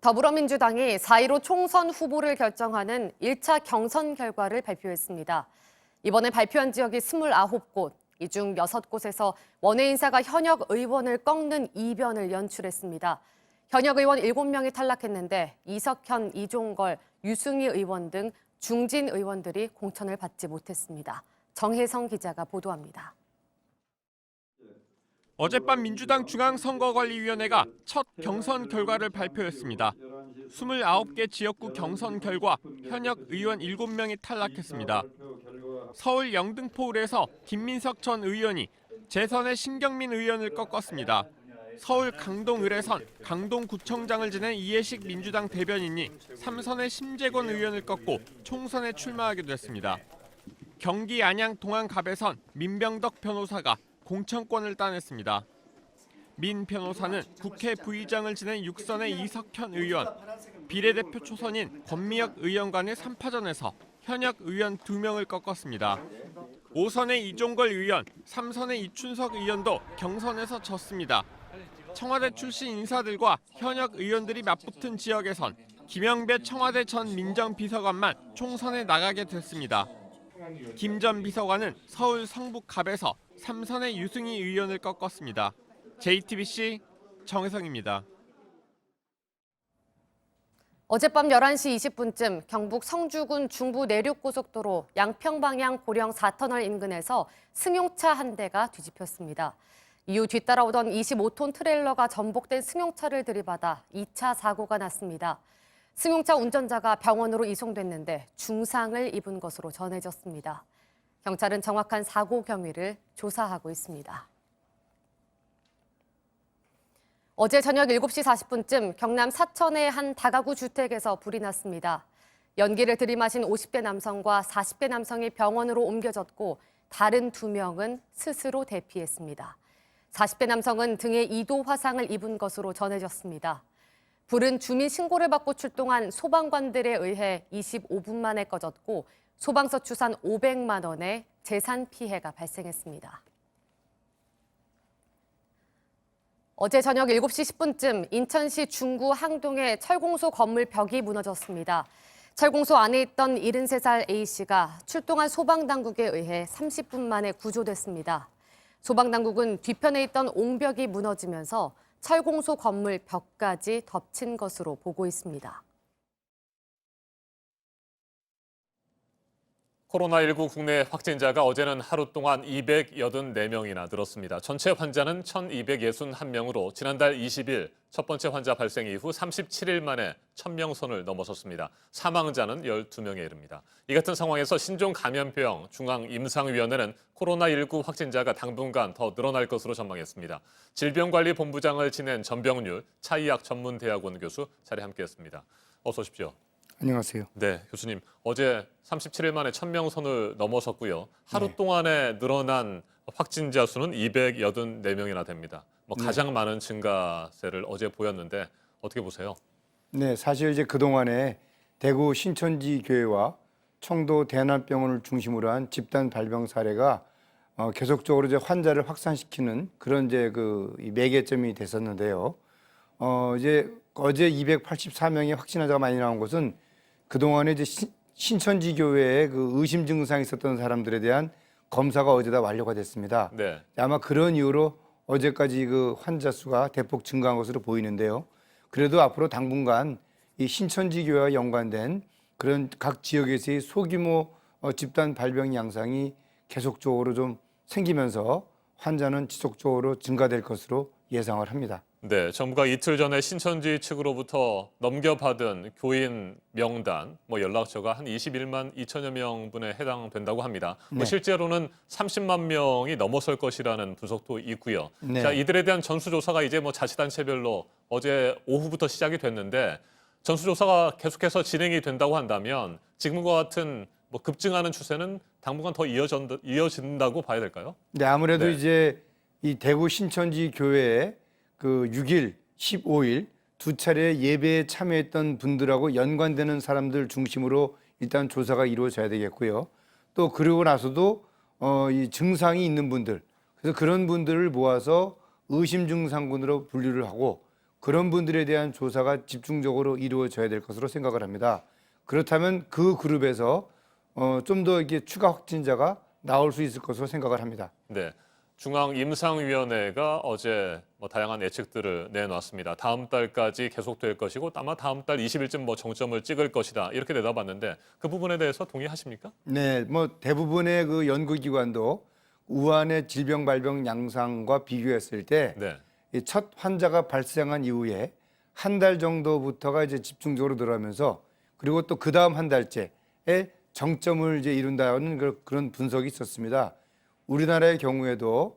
더불어민주당이 4.15 총선 후보를 결정하는 1차 경선 결과를 발표했습니다. 이번에 발표한 지역이 29곳, 이 중 6곳에서 원외 인사가 현역 의원을 꺾는 이변을 연출했습니다. 현역 의원 7명이 탈락했는데 이석현, 이종걸, 유승희 의원 등 중진 의원들이 공천을 받지 못했습니다. 정혜성 기자가 보도합니다. 어젯밤 민주당 중앙선거관리위원회가 첫 경선 결과를 발표했습니다. 29개 지역구 경선 결과 현역 의원 7명이 탈락했습니다. 서울 영등포을에서 김민석 전 의원이 재선의 신경민 의원을 꺾었습니다. 서울 강동을에선 강동구청장을 지낸 이해식 민주당 대변인이 3선의 심재권 의원을 꺾고 총선에 출마하게 됐습니다. 경기 안양 동안갑에선 민병덕 변호사가 공천권을 따냈습니다. 민 변호사는 국회 부의장을 지낸 6선의 이석현 의원, 비례대표 초선인 권미혁 의원 간의 3파전에서 현역 의원 2명을 꺾었습니다. 5선의 이종걸 의원, 3선의 이춘석 의원도 경선에서 졌습니다. 청와대 출신 인사들과 현역 의원들이 맞붙은 지역에선 김영배 청와대 전 민정비서관만 총선에 나가게 됐습니다. 김 전 비서관은 서울 성북갑에서 3선의 유승희 의원을 꺾었습니다. JTBC 정혜성입니다. 어젯밤 11시 20분쯤 경북 성주군 중부 내륙고속도로 양평 방향 고령 4터널 인근에서 승용차 한 대가 뒤집혔습니다. 이후 뒤따라오던 25톤 트레일러가 전복된 승용차를 들이받아 2차 사고가 났습니다. 승용차 운전자가 병원으로 이송됐는데 중상을 입은 것으로 전해졌습니다. 경찰은 정확한 사고 경위를 조사하고 있습니다. 어제 저녁 7시 40분쯤 경남 사천의 한 다가구 주택에서 불이 났습니다. 연기를 들이마신 50대 남성과 40대 남성이 병원으로 옮겨졌고 다른 2명은 스스로 대피했습니다. 40대 남성은 등에 2도 화상을 입은 것으로 전해졌습니다. 불은 주민 신고를 받고 출동한 소방관들에 의해 25분 만에 꺼졌고 소방서 추산 500만 원의 재산 피해가 발생했습니다. 어제 저녁 7시 10분쯤 인천시 중구 항동의 철공소 건물 벽이 무너졌습니다. 철공소 안에 있던 73살 A씨가 출동한 소방당국에 의해 30분 만에 구조됐습니다. 소방당국은 뒤편에 있던 옹벽이 무너지면서 철공소 건물 벽까지 덮친 것으로 보고 있습니다. 코로나19 국내 확진자가 어제는 하루 동안 284명이나 늘었습니다. 전체 환자는 1,261명으로 지난달 20일 첫 번째 환자 발생 이후 37일 만에 1,000명 선을 넘어섰습니다. 사망자는 12명에 이릅니다. 이 같은 상황에서 신종감염병 중앙임상위원회는 코로나19 확진자가 당분간 더 늘어날 것으로 전망했습니다. 질병관리본부장을 지낸 전병률 차의학전문대학원 교수 자리에 함께했습니다. 어서 오십시오. 안녕하세요. 네, 교수님. 어제 37일 만에 1,000명 선을 넘어섰고요. 하루 네. 동안에 늘어난 확진자 수는 284명이나 됩니다. 가장 많은 증가세를 어제 보였는데 어떻게 보세요? 네, 사실 이제 그동안에 대구 신천지 교회와 청도 대남병원을 중심으로 한 집단 발병 사례가 계속적으로 이제 환자를 확산시키는 그런 이제 이 매개점이 됐었는데요. 이제 어제 284명의 확진 환자가 많이 나온 것은 그동안에 이제 신천지 교회에 그 의심 증상이 있었던 사람들에 대한 검사가 어제 다 완료가 됐습니다. 네. 아마 그런 이유로 어제까지 그 환자 수가 대폭 증가한 것으로 보이는데요. 그래도 앞으로 당분간 이 신천지 교회와 연관된 그런 각 지역에서의 소규모 집단 발병 양상이 계속적으로 좀 생기면서 환자는 지속적으로 증가될 것으로 예상을 합니다. 네, 정부가 이틀 전에 신천지 측으로부터 넘겨받은 교인 명단, 연락처가 한 21만 2천여 명분에 해당된다고 합니다. 네. 실제로는 30만 명이 넘어설 것이라는 분석도 있고요. 네. 자, 이들에 대한 전수조사가 이제 자치단체별로 어제 오후부터 시작이 됐는데 전수조사가 계속해서 진행이 된다고 한다면 지금과 같은 급증하는 추세는 당분간 더 이어진다고 봐야 될까요? 네, 아무래도 네. 이제 이 대구 신천지 교회에 그 6일, 15일 두 차례 예배에 참여했던 분들하고 연관되는 사람들 중심으로 일단 조사가 이루어져야 되겠고요. 또 그러고 나서도 이 증상이 있는 분들, 그래서 그런 분들을 모아서 의심 증상군으로 분류를 하고 그런 분들에 대한 조사가 집중적으로 이루어져야 될 것으로 생각을 합니다. 그렇다면 그 그룹에서 좀 더 이게 추가 확진자가 나올 수 있을 것으로 생각을 합니다. 네. 중앙임상위원회가 어제 다양한 예측들을 내놨습니다. 다음 달까지 계속될 것이고 아마 다음 달 20일쯤 정점을 찍을 것이다. 이렇게 내다봤는데 그 부분에 대해서 동의하십니까? 네, 대부분의 그 연구기관도 우한의 질병 발병 양상과 비교했을 때 첫 환자가 발생한 이후에 한 달 정도부터가 이제 집중적으로 늘어나면서 그리고 또 그 다음 한 달째에 정점을 이제 이룬다는 그런 분석이 있었습니다. 우리나라의 경우에도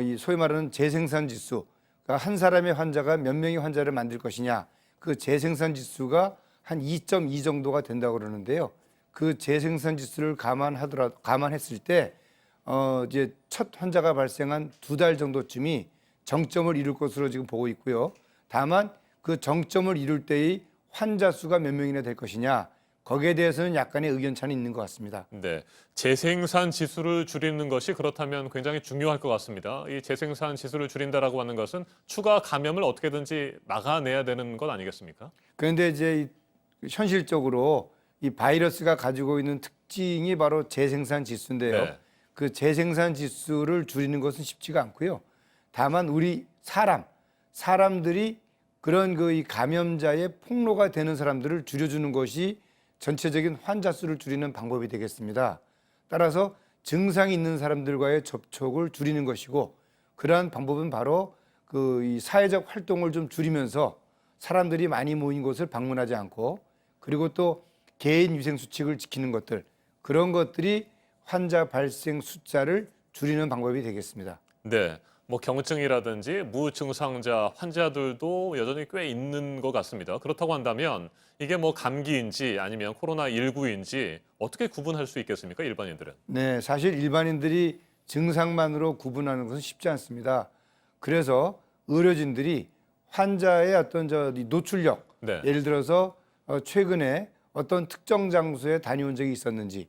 이 소위 말하는 재생산 지수, 그러니까 한 사람의 환자가 몇 명의 환자를 만들 것이냐, 그 재생산 지수가 한 2.2 정도가 된다고 그러는데요. 그 재생산 지수를 감안했을 때 이제 첫 환자가 발생한 2달 정도쯤이 정점을 이룰 것으로 지금 보고 있고요. 다만 그 정점을 이룰 때의 환자 수가 몇 명이나 될 것이냐, 거기에 대해서는 약간의 의견 차는 있는 것 같습니다. 네, 재생산 지수를 줄이는 것이 그렇다면 굉장히 중요할 것 같습니다. 이 재생산 지수를 줄인다라고 하는 것은 추가 감염을 어떻게든지 막아내야 되는 것 아니겠습니까? 그런데 이제 현실적으로 이 바이러스가 가지고 있는 특징이 바로 재생산 지수인데요. 네. 그 재생산 지수를 줄이는 것은 쉽지가 않고요. 다만 우리 사람들이 그런 이 감염자의 폭로가 되는 사람들을 줄여주는 것이 전체적인 환자 수를 줄이는 방법이 되겠습니다. 따라서 증상이 있는 사람들과의 접촉을 줄이는 것이고 그러한 방법은 바로 이 사회적 활동을 좀 줄이면서 사람들이 많이 모인 곳을 방문하지 않고 그리고 또 개인 위생 수칙을 지키는 것들 그런 것들이 환자 발생 숫자를 줄이는 방법이 되겠습니다. 네. 경증이라든지 무증상자 환자들도 여전히 꽤 있는 것 같습니다. 그렇다고 한다면 이게 감기인지 아니면 코로나19인지 어떻게 구분할 수 있겠습니까, 일반인들은? 네, 사실 일반인들이 증상만으로 구분하는 것은 쉽지 않습니다. 그래서 의료진들이 환자의 어떤 노출력, 예를 들어서 최근에 어떤 특정 장소에 다녀온 적이 있었는지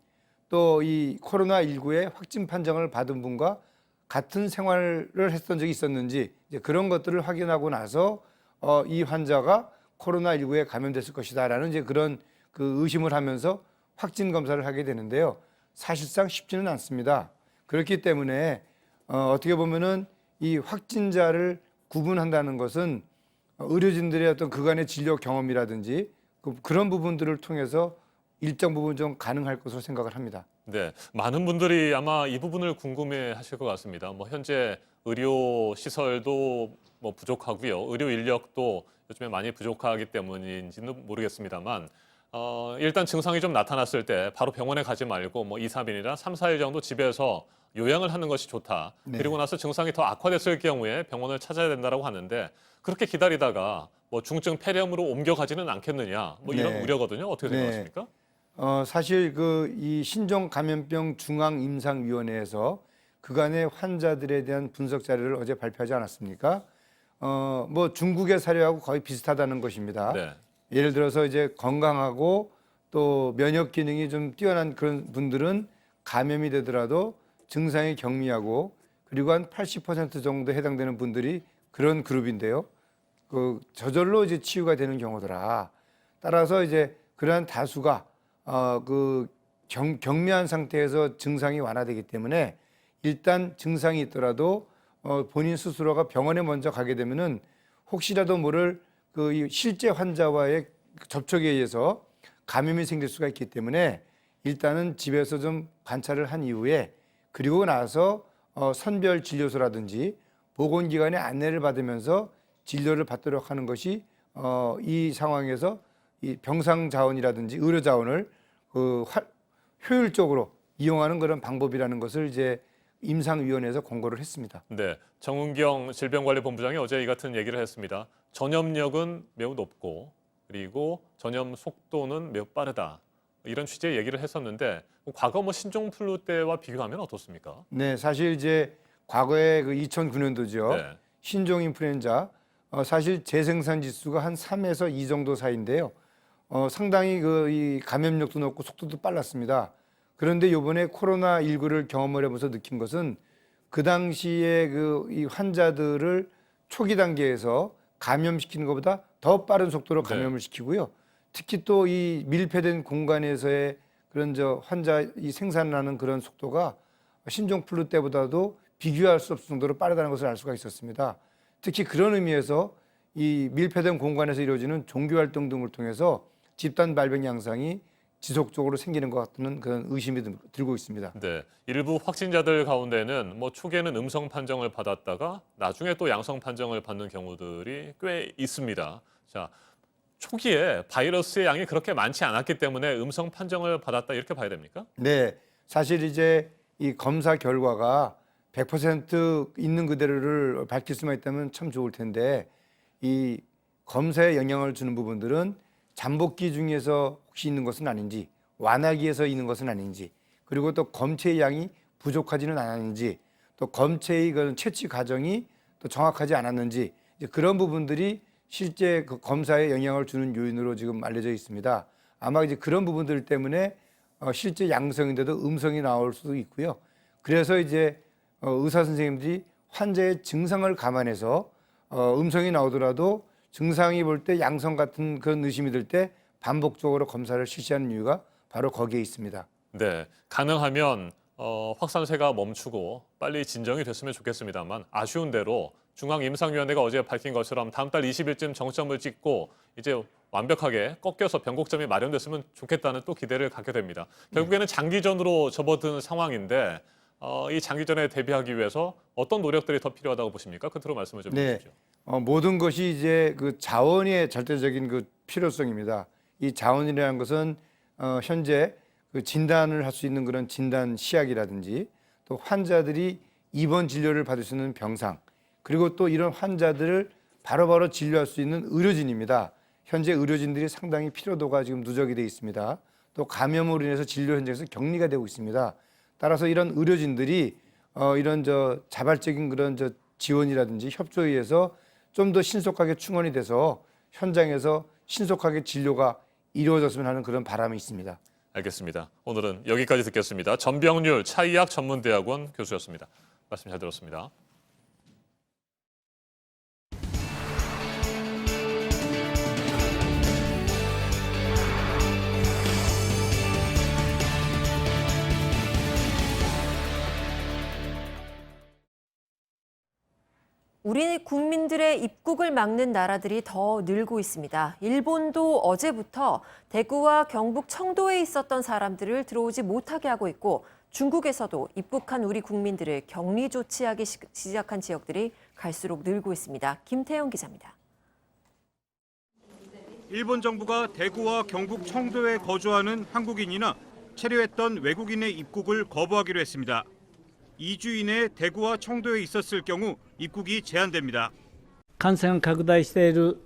또 이 코로나19의 확진 판정을 받은 분과 같은 생활을 했던 적이 있었는지 이제 그런 것들을 확인하고 나서 이 환자가 코로나19에 감염됐을 것이다라는 이제 그런 그 의심을 하면서 확진 검사를 하게 되는데요. 사실상 쉽지는 않습니다. 그렇기 때문에 어떻게 보면은 이 확진자를 구분한다는 것은 의료진들의 어떤 그간의 진료 경험이라든지 그런 부분들을 통해서 일정 부분 좀 가능할 것으로 생각을 합니다. 네, 많은 분들이 아마 이 부분을 궁금해하실 것 같습니다. 뭐 현재 의료 시설도 뭐 부족하고요, 의료 인력도 요즘에 많이 부족하기 때문인지는 모르겠습니다만, 일단 증상이 좀 나타났을 때 바로 병원에 가지 말고 뭐 2, 3일이나 3, 4일 정도 집에서 요양을 하는 것이 좋다. 네. 그리고 나서 증상이 더 악화됐을 경우에 병원을 찾아야 된다고 하는데 그렇게 기다리다가 뭐 중증 폐렴으로 옮겨가지는 않겠느냐, 뭐 이런 네. 우려거든요. 어떻게 생각하십니까? 사실 이 신종 감염병 중앙임상위원회에서 그간의 환자들에 대한 분석 자료를 어제 발표하지 않았습니까? 뭐 중국의 사례하고 거의 비슷하다는 것입니다. 네. 예를 들어서 이제 건강하고 또 면역 기능이 좀 뛰어난 그런 분들은 감염이 되더라도 증상이 경미하고 그리고 한 80% 정도 해당되는 분들이 그런 그룹인데요. 저절로 이제 치유가 되는 경우더라. 따라서 이제 그러한 다수가 경미한 상태에서 증상이 완화되기 때문에 일단 증상이 있더라도 본인 스스로가 병원에 먼저 가게 되면은 혹시라도 모를 이 실제 환자와의 접촉에 의해서 감염이 생길 수가 있기 때문에 일단은 집에서 좀 관찰을 한 이후에 그리고 나서 선별 진료소라든지 보건기관의 안내를 받으면서 진료를 받도록 하는 것이 이 상황에서 이 병상 자원이라든지 의료 자원을 효율적으로 이용하는 그런 방법이라는 것을 이제 임상위원회에서 권고를 했습니다. 네, 정은경 질병관리본부장이 어제 이 같은 얘기를 했습니다. 전염력은 매우 높고 그리고 전염 속도는 매우 빠르다. 이런 취지의 얘기를 했었는데 과거 뭐 신종플루 때와 비교하면 어떻습니까? 네, 사실 이제 과거에 2009년도죠. 네. 신종 인플루엔자 사실 재생산 지수가 한 3에서 2 정도 사이인데요. 상당히 이 감염력도 높고 속도도 빨랐습니다. 그런데 이번에 코로나19를 경험을 해보면서 느낀 것은 그 당시에 이 환자들을 초기 단계에서 감염시키는 것보다 더 빠른 속도로 감염을 시키고요. 특히 또 이 밀폐된 공간에서의 그런 환자 생산하는 그런 속도가 신종플루 때보다도 비교할 수 없을 정도로 빠르다는 것을 알 수가 있었습니다. 특히 그런 의미에서 이 밀폐된 공간에서 이루어지는 종교활동 등을 통해서 집단 발병 양상이 지속적으로 생기는 것 같은 그런 의심이 들고 있습니다. 네, 일부 확진자들 가운데는 뭐 초기에는 음성 판정을 받았다가 나중에 또 양성 판정을 받는 경우들이 꽤 있습니다. 자, 초기에 바이러스의 양이 그렇게 많지 않았기 때문에 음성 판정을 받았다 이렇게 봐야 됩니까? 네, 사실 이제 이 검사 결과가 100% 있는 그대로를 밝힐 수만 있다면 참 좋을 텐데 이 검사에 영향을 주는 부분들은 잠복기 중에서 혹시 있는 것은 아닌지, 완화기에서 있는 것은 아닌지, 그리고 또 검체의 양이 부족하지는 않았는지, 또 검체의 그런 채취 과정이 또 정확하지 않았는지 이제 그런 부분들이 실제 그 검사에 영향을 주는 요인으로 지금 알려져 있습니다. 아마 이제 그런 부분들 때문에 실제 양성인데도 음성이 나올 수도 있고요. 그래서 이제 의사 선생님들이 환자의 증상을 감안해서 음성이 나오더라도 증상이 볼 때 양성 같은 그런 의심이 들 때 반복적으로 검사를 실시하는 이유가 바로 거기에 있습니다. 네, 가능하면 확산세가 멈추고 빨리 진정이 됐으면 좋겠습니다만 아쉬운 대로 중앙임상위원회가 어제 밝힌 것처럼 다음 달 20일쯤 정점을 찍고 이제 완벽하게 꺾여서 변곡점이 마련됐으면 좋겠다는 또 기대를 갖게 됩니다. 결국에는 장기전으로 접어든 상황인데 이 장기전에 대비하기 위해서 어떤 노력들이 더 필요하다고 보십니까? 끝으로 말씀을 좀 해주십시오. 모든 것이 이제 그 자원의 절대적인 그 필요성입니다. 이 자원이라는 것은 현재 그 진단을 할 수 있는 그런 진단 시약이라든지 또 환자들이 입원 진료를 받을 수 있는 병상 그리고 또 이런 환자들을 바로바로 진료할 수 있는 의료진입니다. 현재 의료진들이 상당히 필요도가 지금 누적이 되어 있습니다. 또 감염으로 인해서 진료 현장에서 격리가 되고 있습니다. 따라서 이런 의료진들이 이런 자발적인 그런 지원이라든지 협조에 의해서 좀 더 신속하게 충원이 돼서 현장에서 신속하게 진료가 이루어졌으면 하는 그런 바람이 있습니다. 알겠습니다. 오늘은 여기까지 듣겠습니다. 전병률 차의학 전문대학원 교수였습니다. 말씀 잘 들었습니다. 우리 국민들의 입국을 막는 나라들이 더 늘고 있습니다. 일본도 어제부터 대구와 경북 청도에 있었던 사람들을 들어오지 못하게 하고 있고 중국에서도 입국한 우리 국민들을 격리 조치하기 시작한 지역들이 갈수록 늘고 있습니다. 김태영 기자입니다. 일본 정부가 대구와 경북 청도에 거주하는 한국인이나 체류했던 외국인의 입국을 거부하기로 했습니다. 2주 이내 대구와 청도에 있었을 경우 입국이 제한됩니다. 感染が拡大している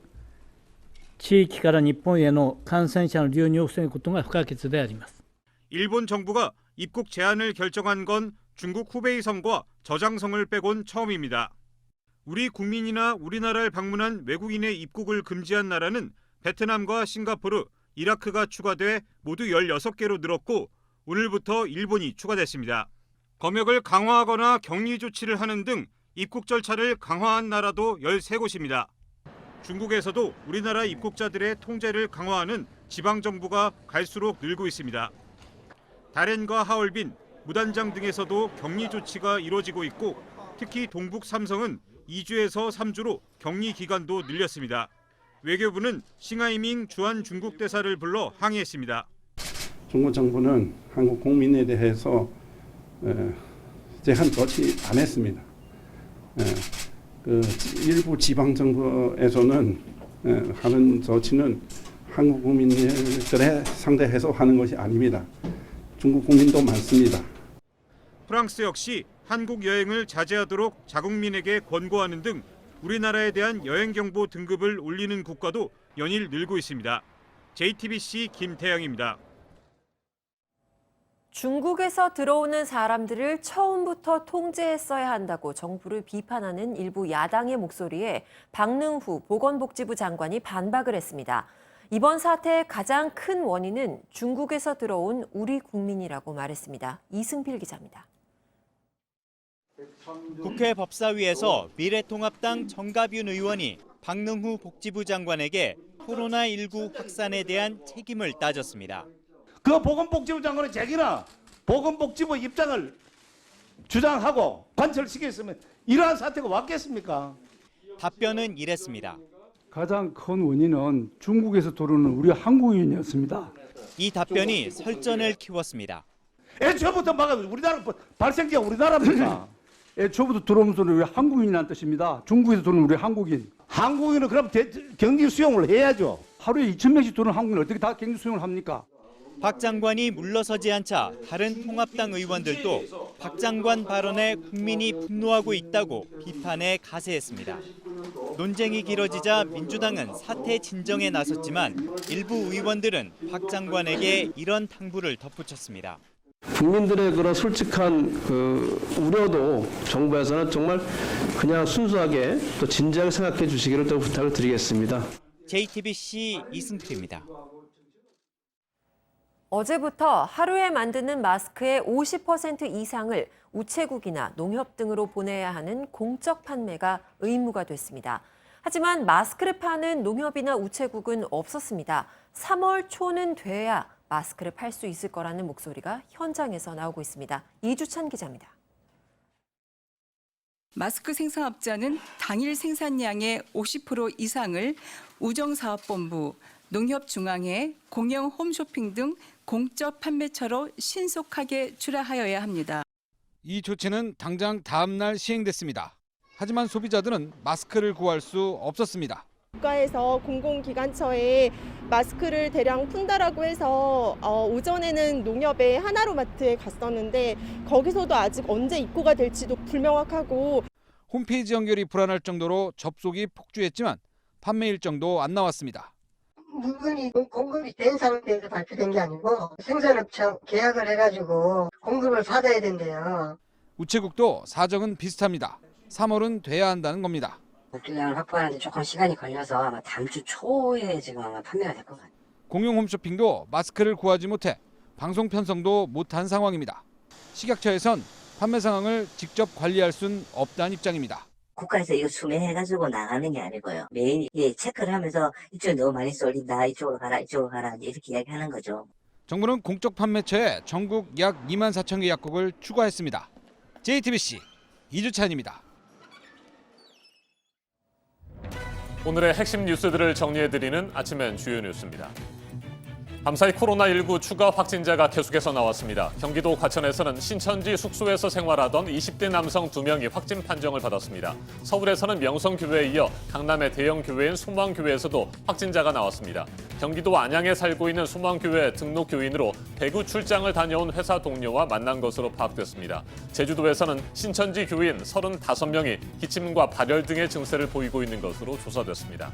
地域から日本への感染者の流入を防ぐことが不可欠であります。 일본 정부가 입국 제한을 결정한 건 중국 후베이성과 저장성을 빼곤 처음입니다. 우리 국민이나 우리나라를 방문한 외국인의 입국을 금지한 나라는 베트남과 싱가포르, 이라크가 추가돼 모두 16개로 늘었고 오늘부터 일본이 추가됐습니다. 검역을 강화하거나 격리 조치를 하는 등 입국 절차를 강화한 나라도 13곳입니다. 중국에서도 우리나라 입국자들의 통제를 강화하는 지방정부가 갈수록 늘고 있습니다. 다롄과 하얼빈, 무단장 등에서도 격리 조치가 이루어지고 있고 특히 동북 삼성은 2주에서 3주로 격리 기간도 늘렸습니다. 외교부는 싱하이밍 주한 중국 대사를 불러 항의했습니다. 중국 정부는 한국 국민에 대해서 제한 조치 안 했습니다. 일부 지방 정부에서는 하는 조치는 한국 국민들에 상대해서 하는 것이 아닙니다. 중국 국민도 많습니다. 프랑스 역시 한국 여행을 자제하도록 자국민에게 권고하는 등 우리나라에 대한 여행 경보 등급을 올리는 국가도 연일 늘고 있습니다. JTBC 김태영입니다. 중국에서 들어오는 사람들을 처음부터 통제했어야 한다고 정부를 비판하는 일부 야당의 목소리에 박능후 보건복지부 장관이 반박을 했습니다. 이번 사태의 가장 큰 원인은 중국에서 들어온 우리 국민이라고 말했습니다. 이승필 기자입니다. 국회 법사위에서 미래통합당 정가윤 의원이 박능후 복지부 장관에게 코로나19 확산에 대한 책임을 따졌습니다. 그 보건복지부 장관의 자기는 보건복지부 입장을 주장하고 관철시켰으면 이러한 사태가 왔겠습니까? 답변은 이랬습니다. 가장 큰 원인은 중국에서 들어오는 우리 한국인이었습니다. 이 답변이 설전을 키웠습니다. 애초부터 막아도 우리나라 발생지가 우리나라입니까? 애초부터 들어오면서 우리 한국인이라는 뜻입니다. 중국에서 들어오는 우리 한국인. 한국인은 그럼 격리 수용을 해야죠. 하루에 2,000명씩 들어오는 한국인 어떻게 다 격리 수용을 합니까? 박 장관이 물러서지 않자 다른 통합당 의원들도 박 장관 발언에 국민이 분노하고 있다고 비판에 가세했습니다. 논쟁이 길어지자 민주당은 사태 진정에 나섰지만 일부 의원들은 박 장관에게 이런 당부를 덧붙였습니다. 국민들의 그런 솔직한 우려도 정부에서는 정말 그냥 순수하게 또 진지하게 생각해 주시기를 또 부탁을 드리겠습니다. JTBC 이승필입니다. 어제부터 하루에 만드는 마스크의 50% 이상을 우체국이나 농협 등으로 보내야 하는 공적 판매가 의무가 됐습니다. 하지만 마스크를 파는 농협이나 우체국은 없었습니다. 3월 초는 돼야 마스크를 팔 수 있을 거라는 목소리가 현장에서 나오고 있습니다. 이주찬 기자입니다. 마스크 생산업자는 당일 생산량의 50% 이상을 우정사업본부, 농협중앙회, 공영 홈쇼핑 등 공적 판매처로 신속하게 출하하여야 합니다. 이 조치는 당장 다음 날 시행됐습니다. 하지만 소비자들은 마스크를 구할 수 없었습니다. 국가에서 공공기관처에 마스크를 대량 푼다라고 해서 오전에는 농협의 하나로마트에 갔었는데 거기서도 아직 언제 입고가 될지도 불명확하고 홈페이지 연결이 불안할 정도로 접속이 폭주했지만 판매 일정도 안 나왔습니다. 물건이 공급이 된 상태에서 발표된 게 아니고 생산업체 계약을 해가지고 공급을 받아야 된대요. 우체국도 사정은 비슷합니다. 3월은 돼야 한다는 겁니다. 복주량을 확보하는데 조금 시간이 걸려서 아마 다음 주 초에 지금 아마 판매가 될 것 같아요. 공용 홈쇼핑도 마스크를 구하지 못해 방송 편성도 못한 상황입니다. 식약처에선 판매 상황을 직접 관리할 순 없다는 입장입니다. 국가에서 이거 수매해가지고 나가는 게 아니고요. 매일 체크를 하면서 이쪽에 너무 많이 쏠린다, 이쪽으로 가라 이렇게 이야기하는 거죠. 정부는 공적 판매처에 전국 약 2만 4천 개 약국을 추가했습니다. JTBC 이주찬입니다. 오늘의 핵심 뉴스들을 정리해드리는 아침엔 주요 뉴스입니다. 밤사이 코로나19 추가 확진자가 계속해서 나왔습니다. 경기도 과천에서는 신천지 숙소에서 생활하던 20대 남성 2명이 확진 판정을 받았습니다. 서울에서는 명성교회에 이어 강남의 대형 교회인 소망교회에서도 확진자가 나왔습니다. 경기도 안양에 살고 있는 소망교회 등록 교인으로 대구 출장을 다녀온 회사 동료와 만난 것으로 파악됐습니다. 제주도에서는 신천지 교인 35명이 기침과 발열 등의 증세를 보이고 있는 것으로 조사됐습니다.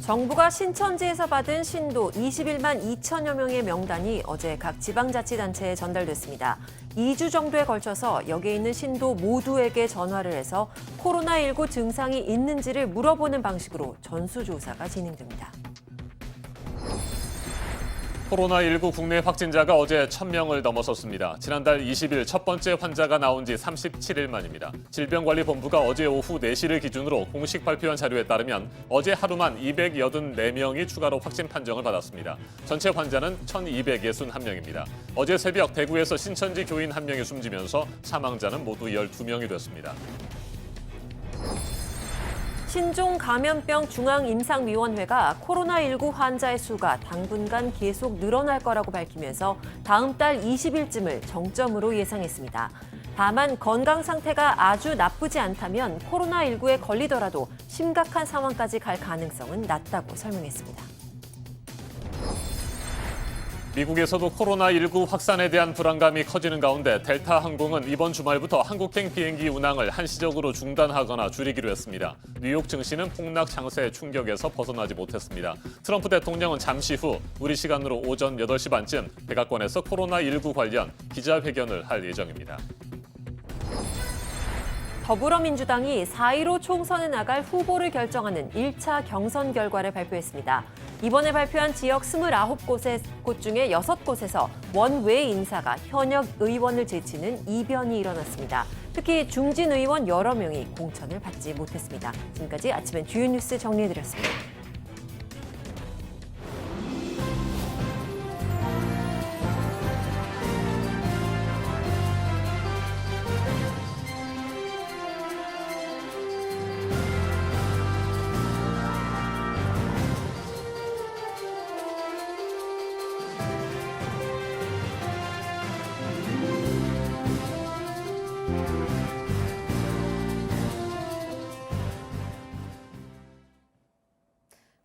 정부가 신천지에서 받은 신도 21만 2천여 명의 명단이 어제 각 지방자치단체에 전달됐습니다. 2주 정도에 걸쳐서 여기에 있는 신도 모두에게 전화를 해서 코로나19 증상이 있는지를 물어보는 방식으로 전수조사가 진행됩니다. 코로나19 국내 확진자가 어제 1,000명을 넘어섰습니다. 지난달 20일 첫 번째 환자가 나온 지 37일 만입니다. 질병관리본부가 어제 오후 4시를 기준으로 공식 발표한 자료에 따르면 어제 하루만 284명이 추가로 확진 판정을 받았습니다. 전체 환자는 1,261명입니다. 어제 새벽 대구에서 신천지 교인 1명이 숨지면서 사망자는 모두 12명이 됐습니다. 신종감염병 중앙임상위원회가 코로나19 환자의 수가 당분간 계속 늘어날 거라고 밝히면서 다음 달 20일쯤을 정점으로 예상했습니다. 다만 건강 상태가 아주 나쁘지 않다면 코로나19에 걸리더라도 심각한 상황까지 갈 가능성은 낮다고 설명했습니다. 미국에서도 코로나19 확산에 대한 불안감이 커지는 가운데 델타 항공은 이번 주말부터 한국행 비행기 운항을 한시적으로 중단하거나 줄이기로 했습니다. 뉴욕 증시는 폭락 장세의 충격에서 벗어나지 못했습니다. 트럼프 대통령은 잠시 후 우리 시간으로 오전 8시 반쯤 백악관에서 코로나19 관련 기자회견을 할 예정입니다. 더불어민주당이 4.15 총선에 나갈 후보를 결정하는 1차 경선 결과를 발표했습니다. 이번에 발표한 지역 29곳 중에 6곳에서 원외 인사가 현역 의원을 제치는 이변이 일어났습니다. 특히 중진 의원 여러 명이 공천을 받지 못했습니다. 지금까지 아침엔 주요 뉴스 정리해드렸습니다.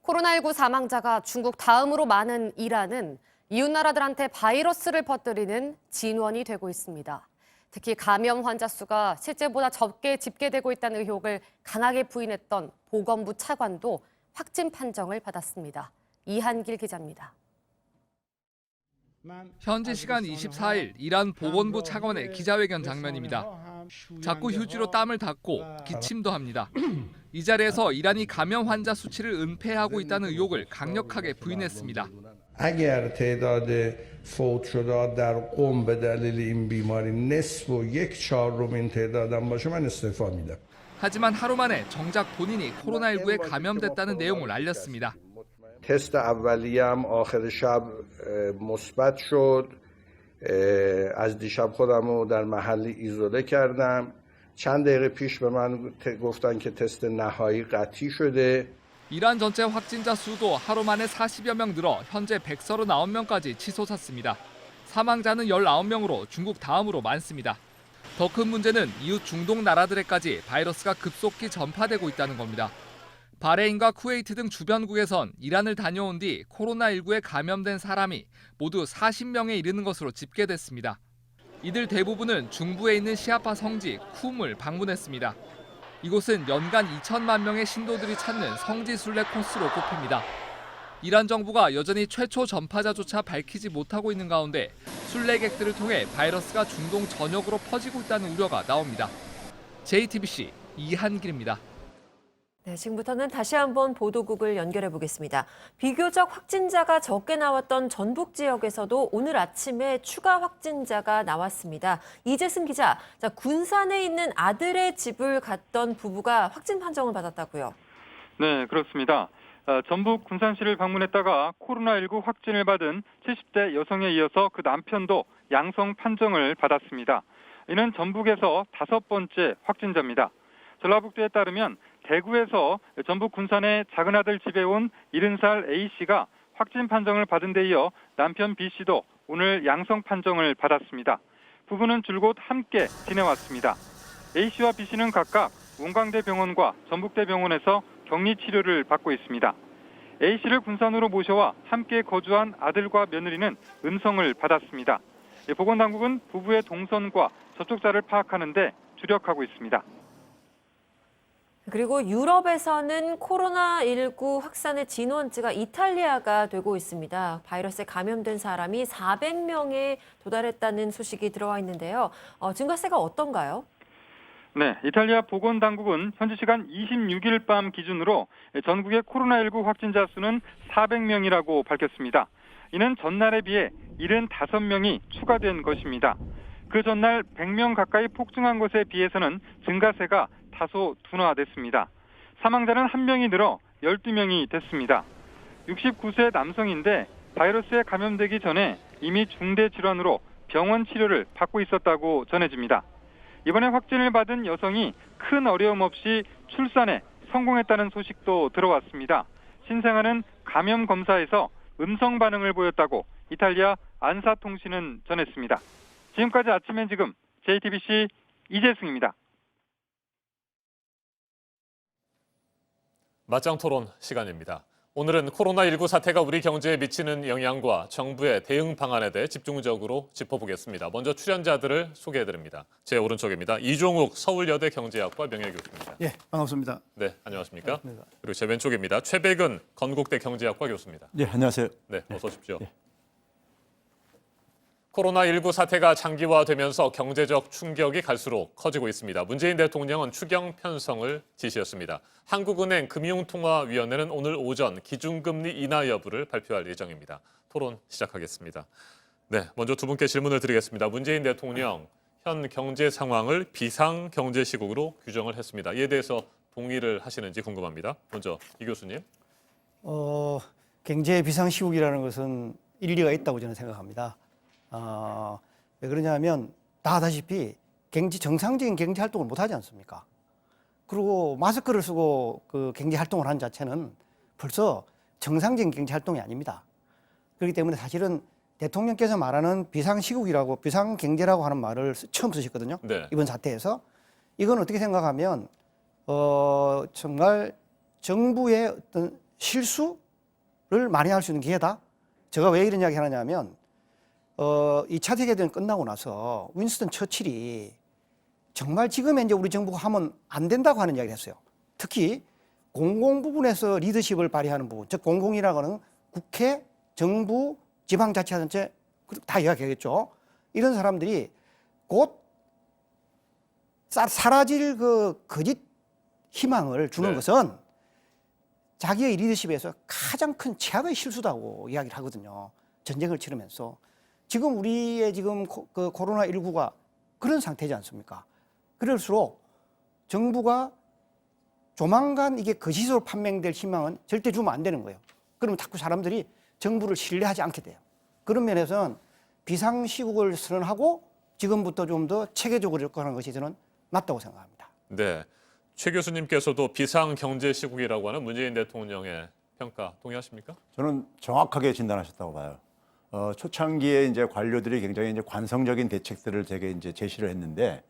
코로나19 사망자가 중국 다음으로 많은 이란은 이웃나라들한테 바이러스를 퍼뜨리는 진원이 되고 있습니다. 특히 감염 환자 수가 실제보다 적게 집계되고 있다는 의혹을 강하게 부인했던 보건부 차관도 확진 판정을 받았습니다. 이한길 기자입니다. 현지 시간 24일 이란 보건부 차관의 기자회견 장면입니다. 자꾸 휴지로 땀을 닦고 기침도 합니다. 이 자리에서 이란이 감염 환자 수치를 은폐하고 있다는 의혹을 강력하게 부인했습니다. اگر تعداد فوت شده در قم به دلیل این بیماری نصف و 1/4 این تعدادم باشه من استعفا میدم. 하지만 하루 만에 정작 본인이 코로나19에 감염됐다는 내용을 알렸습니다. تست اولیه هم آخر شب مثبت شد. از دیشب خودم رو در محل ایزوله کردم. چند دقیقه پیش به من گفتن که تست نهایی قطعی شده. 이란 전체 확진자 수도 하루 만에 40여 명 늘어 현재 139명까지 치솟았습니다. 사망자는 19명으로 중국 다음으로 많습니다. 더 큰 문제는 이웃 중동 나라들에까지 바이러스가 급속히 전파되고 있다는 겁니다. 바레인과 쿠웨이트 등 주변국에선 이란을 다녀온 뒤 코로나19에 감염된 사람이 모두 40명에 이르는 것으로 집계됐습니다. 이들 대부분은 중부에 있는 시아파 성지 쿰을 방문했습니다. 이곳은 연간 2천만 명의 신도들이 찾는 성지 순례 코스로 꼽힙니다. 이란 정부가 여전히 최초 전파자조차 밝히지 못하고 있는 가운데 순례객들을 통해 바이러스가 중동 전역으로 퍼지고 있다는 우려가 나옵니다. JTBC 이한길입니다. 네, 지금부터는 다시 한번 보도국을 연결해 보겠습니다. 비교적 확진자가 적게 나왔던 전북 지역에서도 오늘 아침에 추가 확진자가 나왔습니다. 이재승 기자, 군산에 있는 아들의 집을 갔던 부부가 확진 판정을 받았다고요? 네, 그렇습니다. 전북 군산시를 방문했다가 코로나19 확진을 받은 70대 여성에 이어서 그 남편도 양성 판정을 받았습니다. 이는 전북에서 5번째 확진자입니다. 전라북도에 따르면 대구에서 전북 군산의 작은 아들 집에 온 70살 A씨가 확진 판정을 받은 데 이어 남편 B씨도 오늘 양성 판정을 받았습니다. 부부는 줄곧 함께 지내왔습니다. A씨와 B씨는 각각 원광대병원과 전북대병원에서 격리 치료를 받고 있습니다. A씨를 군산으로 모셔와 함께 거주한 아들과 며느리는 음성을 받았습니다. 보건당국은 부부의 동선과 접촉자를 파악하는 데 주력하고 있습니다. 그리고 유럽에서는 코로나19 확산의 진원지가 이탈리아가 되고 있습니다. 바이러스에 감염된 사람이 400명에 도달했다는 소식이 들어와 있는데요. 증가세가 어떤가요? 네, 이탈리아 보건당국은 현지 시간 26일 밤 기준으로 전국의 코로나19 확진자 수는 400명이라고 밝혔습니다. 이는 전날에 비해 75명이 추가된 것입니다. 그 전날 100명 가까이 폭증한 것에 비해서는 증가세가 다소 둔화됐습니다. 사망자는 1명이 늘어 12명이 됐습니다. 69세 남성인데 바이러스에 감염되기 전에 이미 중대 질환으로 병원 치료를 받고 있었다고 전해집니다. 이번에 확진을 받은 여성이 큰 어려움 없이 출산에 성공했다는 소식도 들어왔습니다. 신생아는 감염 검사에서 음성 반응을 보였다고 이탈리아 안사통신은 전했습니다. 지금까지 아침엔 지금 JTBC 이재승입니다. 맞짱 토론 시간입니다. 오늘은 코로나19 사태가 우리 경제에 미치는 영향과 정부의 대응 방안에 대해 집중적으로 짚어보겠습니다. 먼저 출연자들을 소개해드립니다. 제 오른쪽입니다. 이종욱 서울여대 경제학과 명예교수입니다. 예, 반갑습니다. 네, 안녕하십니까? 반갑습니다. 그리고 제 왼쪽입니다. 최백은 건국대 경제학과 교수입니다. 네, 안녕하세요. 네, 어서 오십시오. 코로나19 사태가 장기화되면서 경제적 충격이 갈수록 커지고 있습니다. 문재인 대통령은 추경 편성을 지시했습니다. 한국은행 금융통화위원회는 오늘 오전 기준금리 인하 여부를 발표할 예정입니다. 토론 시작하겠습니다. 네, 먼저 두 분께 질문을 드리겠습니다. 문재인 대통령, 현 경제 상황을 비상경제시국으로 규정을 했습니다. 이에 대해서 동의를 하시는지 궁금합니다. 먼저 이 교수님. 경제 비상시국이라는 것은 일리가 있다고 저는 생각합니다. 왜 그러냐면 다 아다시피 정상적인 경제 활동을 못 하지 않습니까? 그리고 마스크를 쓰고 그 경제 활동을 한 자체는 벌써 정상적인 경제 활동이 아닙니다. 그렇기 때문에 사실은 대통령께서 말하는 비상시국이라고 비상경제라고 하는 말을 처음 쓰셨거든요. 네. 이번 사태에서. 이건 어떻게 생각하면 정말 정부의 어떤 실수를 만회할 수 있는 기회다. 제가 왜 이런 이야기 하냐면 2차 세계대전 끝나고 나서 윈스턴 처칠이 정말 지금 이제 우리 정부가 하면 안 된다고 하는 이야기를 했어요. 특히 공공 부분에서 리더십을 발휘하는 부분, 즉 공공이라고 하는 국회, 정부, 지방자치단체 다 이야기하겠죠. 이런 사람들이 곧 사라질 그 거짓 희망을 주는 것은 자기의 리더십에서 가장 큰 최악의 실수다고 이야기를 하거든요. 전쟁을 치르면서. 지금 우리의 지금 그 코로나19가 그런 상태지 않습니까? 그럴수록 정부가 조만간 이게 거짓으로 판명될 희망은 절대 주면 안 되는 거예요. 그러면 자꾸 사람들이 정부를 신뢰하지 않게 돼요. 그런 면에서는 비상시국을 선언하고 지금부터 좀 더 체계적으로 접근하는 것이 저는 맞다고 생각합니다. 네, 최 교수님께서도 비상경제시국이라고 하는 문재인 대통령의 평가 동의하십니까? 저는 정확하게 진단하셨다고 봐요. 초창기에 이제 관료들이 굉장히 이제 관성적인 대책들을 되게 이제 제시를 했는데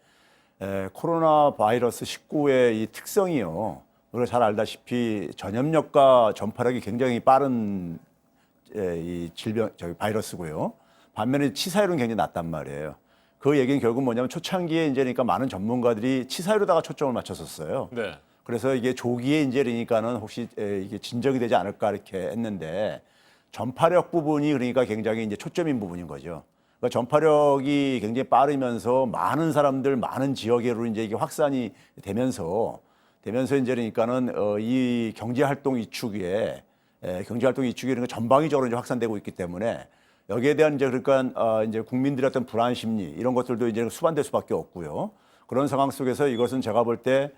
코로나 바이러스 19의 이 특성이요. 우리가 잘 알다시피 전염력과 전파력이 굉장히 빠른 이 질병, 바이러스고요. 반면에 치사율은 굉장히 낮단 말이에요. 그 얘기는 결국 뭐냐면 초창기에 이제 그러니까 많은 전문가들이 치사율에다가 초점을 맞췄었어요. 네. 그래서 이게 조기에 이제 그러니까는 혹시 이게 진정이 되지 않을까 이렇게 했는데 전파력 부분이 그러니까 굉장히 이제 초점인 부분인 거죠. 그러니까 전파력이 굉장히 빠르면서 많은 사람들, 많은 지역으로 이제 이게 확산이 되면서 이제 그러니까는 이 경제활동 이축에 그러니까 전방위적으로 이제 확산되고 있기 때문에 여기에 대한 이제 그러니까 이제 국민들의 어떤 불안 심리 이런 것들도 이제 수반될 수밖에 없고요. 그런 상황 속에서 이것은 제가 볼 때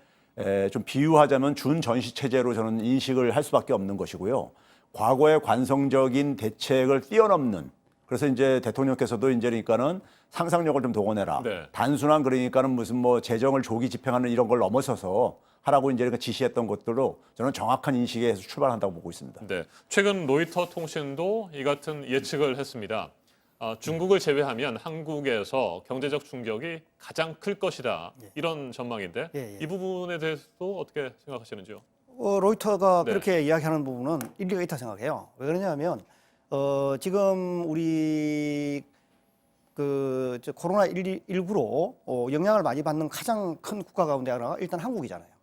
좀 비유하자면 준전시 체제로 저는 인식을 할 수밖에 없는 것이고요. 과거의 관성적인 대책을 뛰어넘는 그래서 이제 대통령께서도 이제 그러니까는 상상력을 좀 동원해라. 네. 단순한 그러니까는 무슨 뭐 재정을 조기 집행하는 이런 걸 넘어서서 하라고 이제 그러니까 지시했던 것들로 저는 정확한 인식에서 출발한다고 보고 있습니다. 네. 최근 로이터 통신도 이 같은 예측을 했습니다. 중국을 제외하면 한국에서 경제적 충격이 가장 클 것이다. 이런 전망인데 이 부분에 대해서도 어떻게 생각하시는지요? 로이터가 네. 그렇게 이야기하는 부분은 일리가 있다 생각해요. 왜 그러냐면 지금 우리 저 코로나19로 영향을 많이 받는 가장 큰 국가 가운데 하나가 일단 한국이잖아요.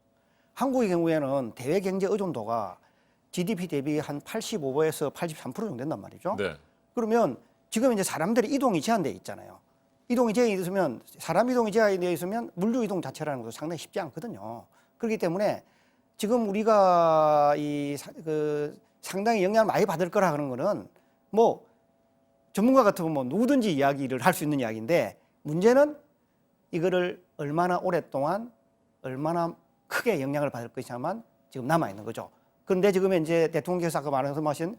한국의 경우에는 대외 경제 의존도가 GDP 대비 한 85에서 83% 정도 된단 말이죠. 네. 그러면 지금 이제 사람들이 이동이 제한돼 있잖아요. 이동이 제한돼 있으면 사람 이동이 제한돼 있으면 물류 이동 자체라는 것도 상당히 쉽지 않거든요. 그렇기 때문에 지금 우리가 상당히 영향을 많이 받을 거라 하는 거는 뭐 전문가 같으면 뭐 누구든지 이야기를 할 수 있는 이야기인데 문제는 이거를 얼마나 오랫동안 얼마나 크게 영향을 받을 것이냐만 지금 남아 있는 거죠. 그런데 지금 이제 대통령께서 아까 말씀하신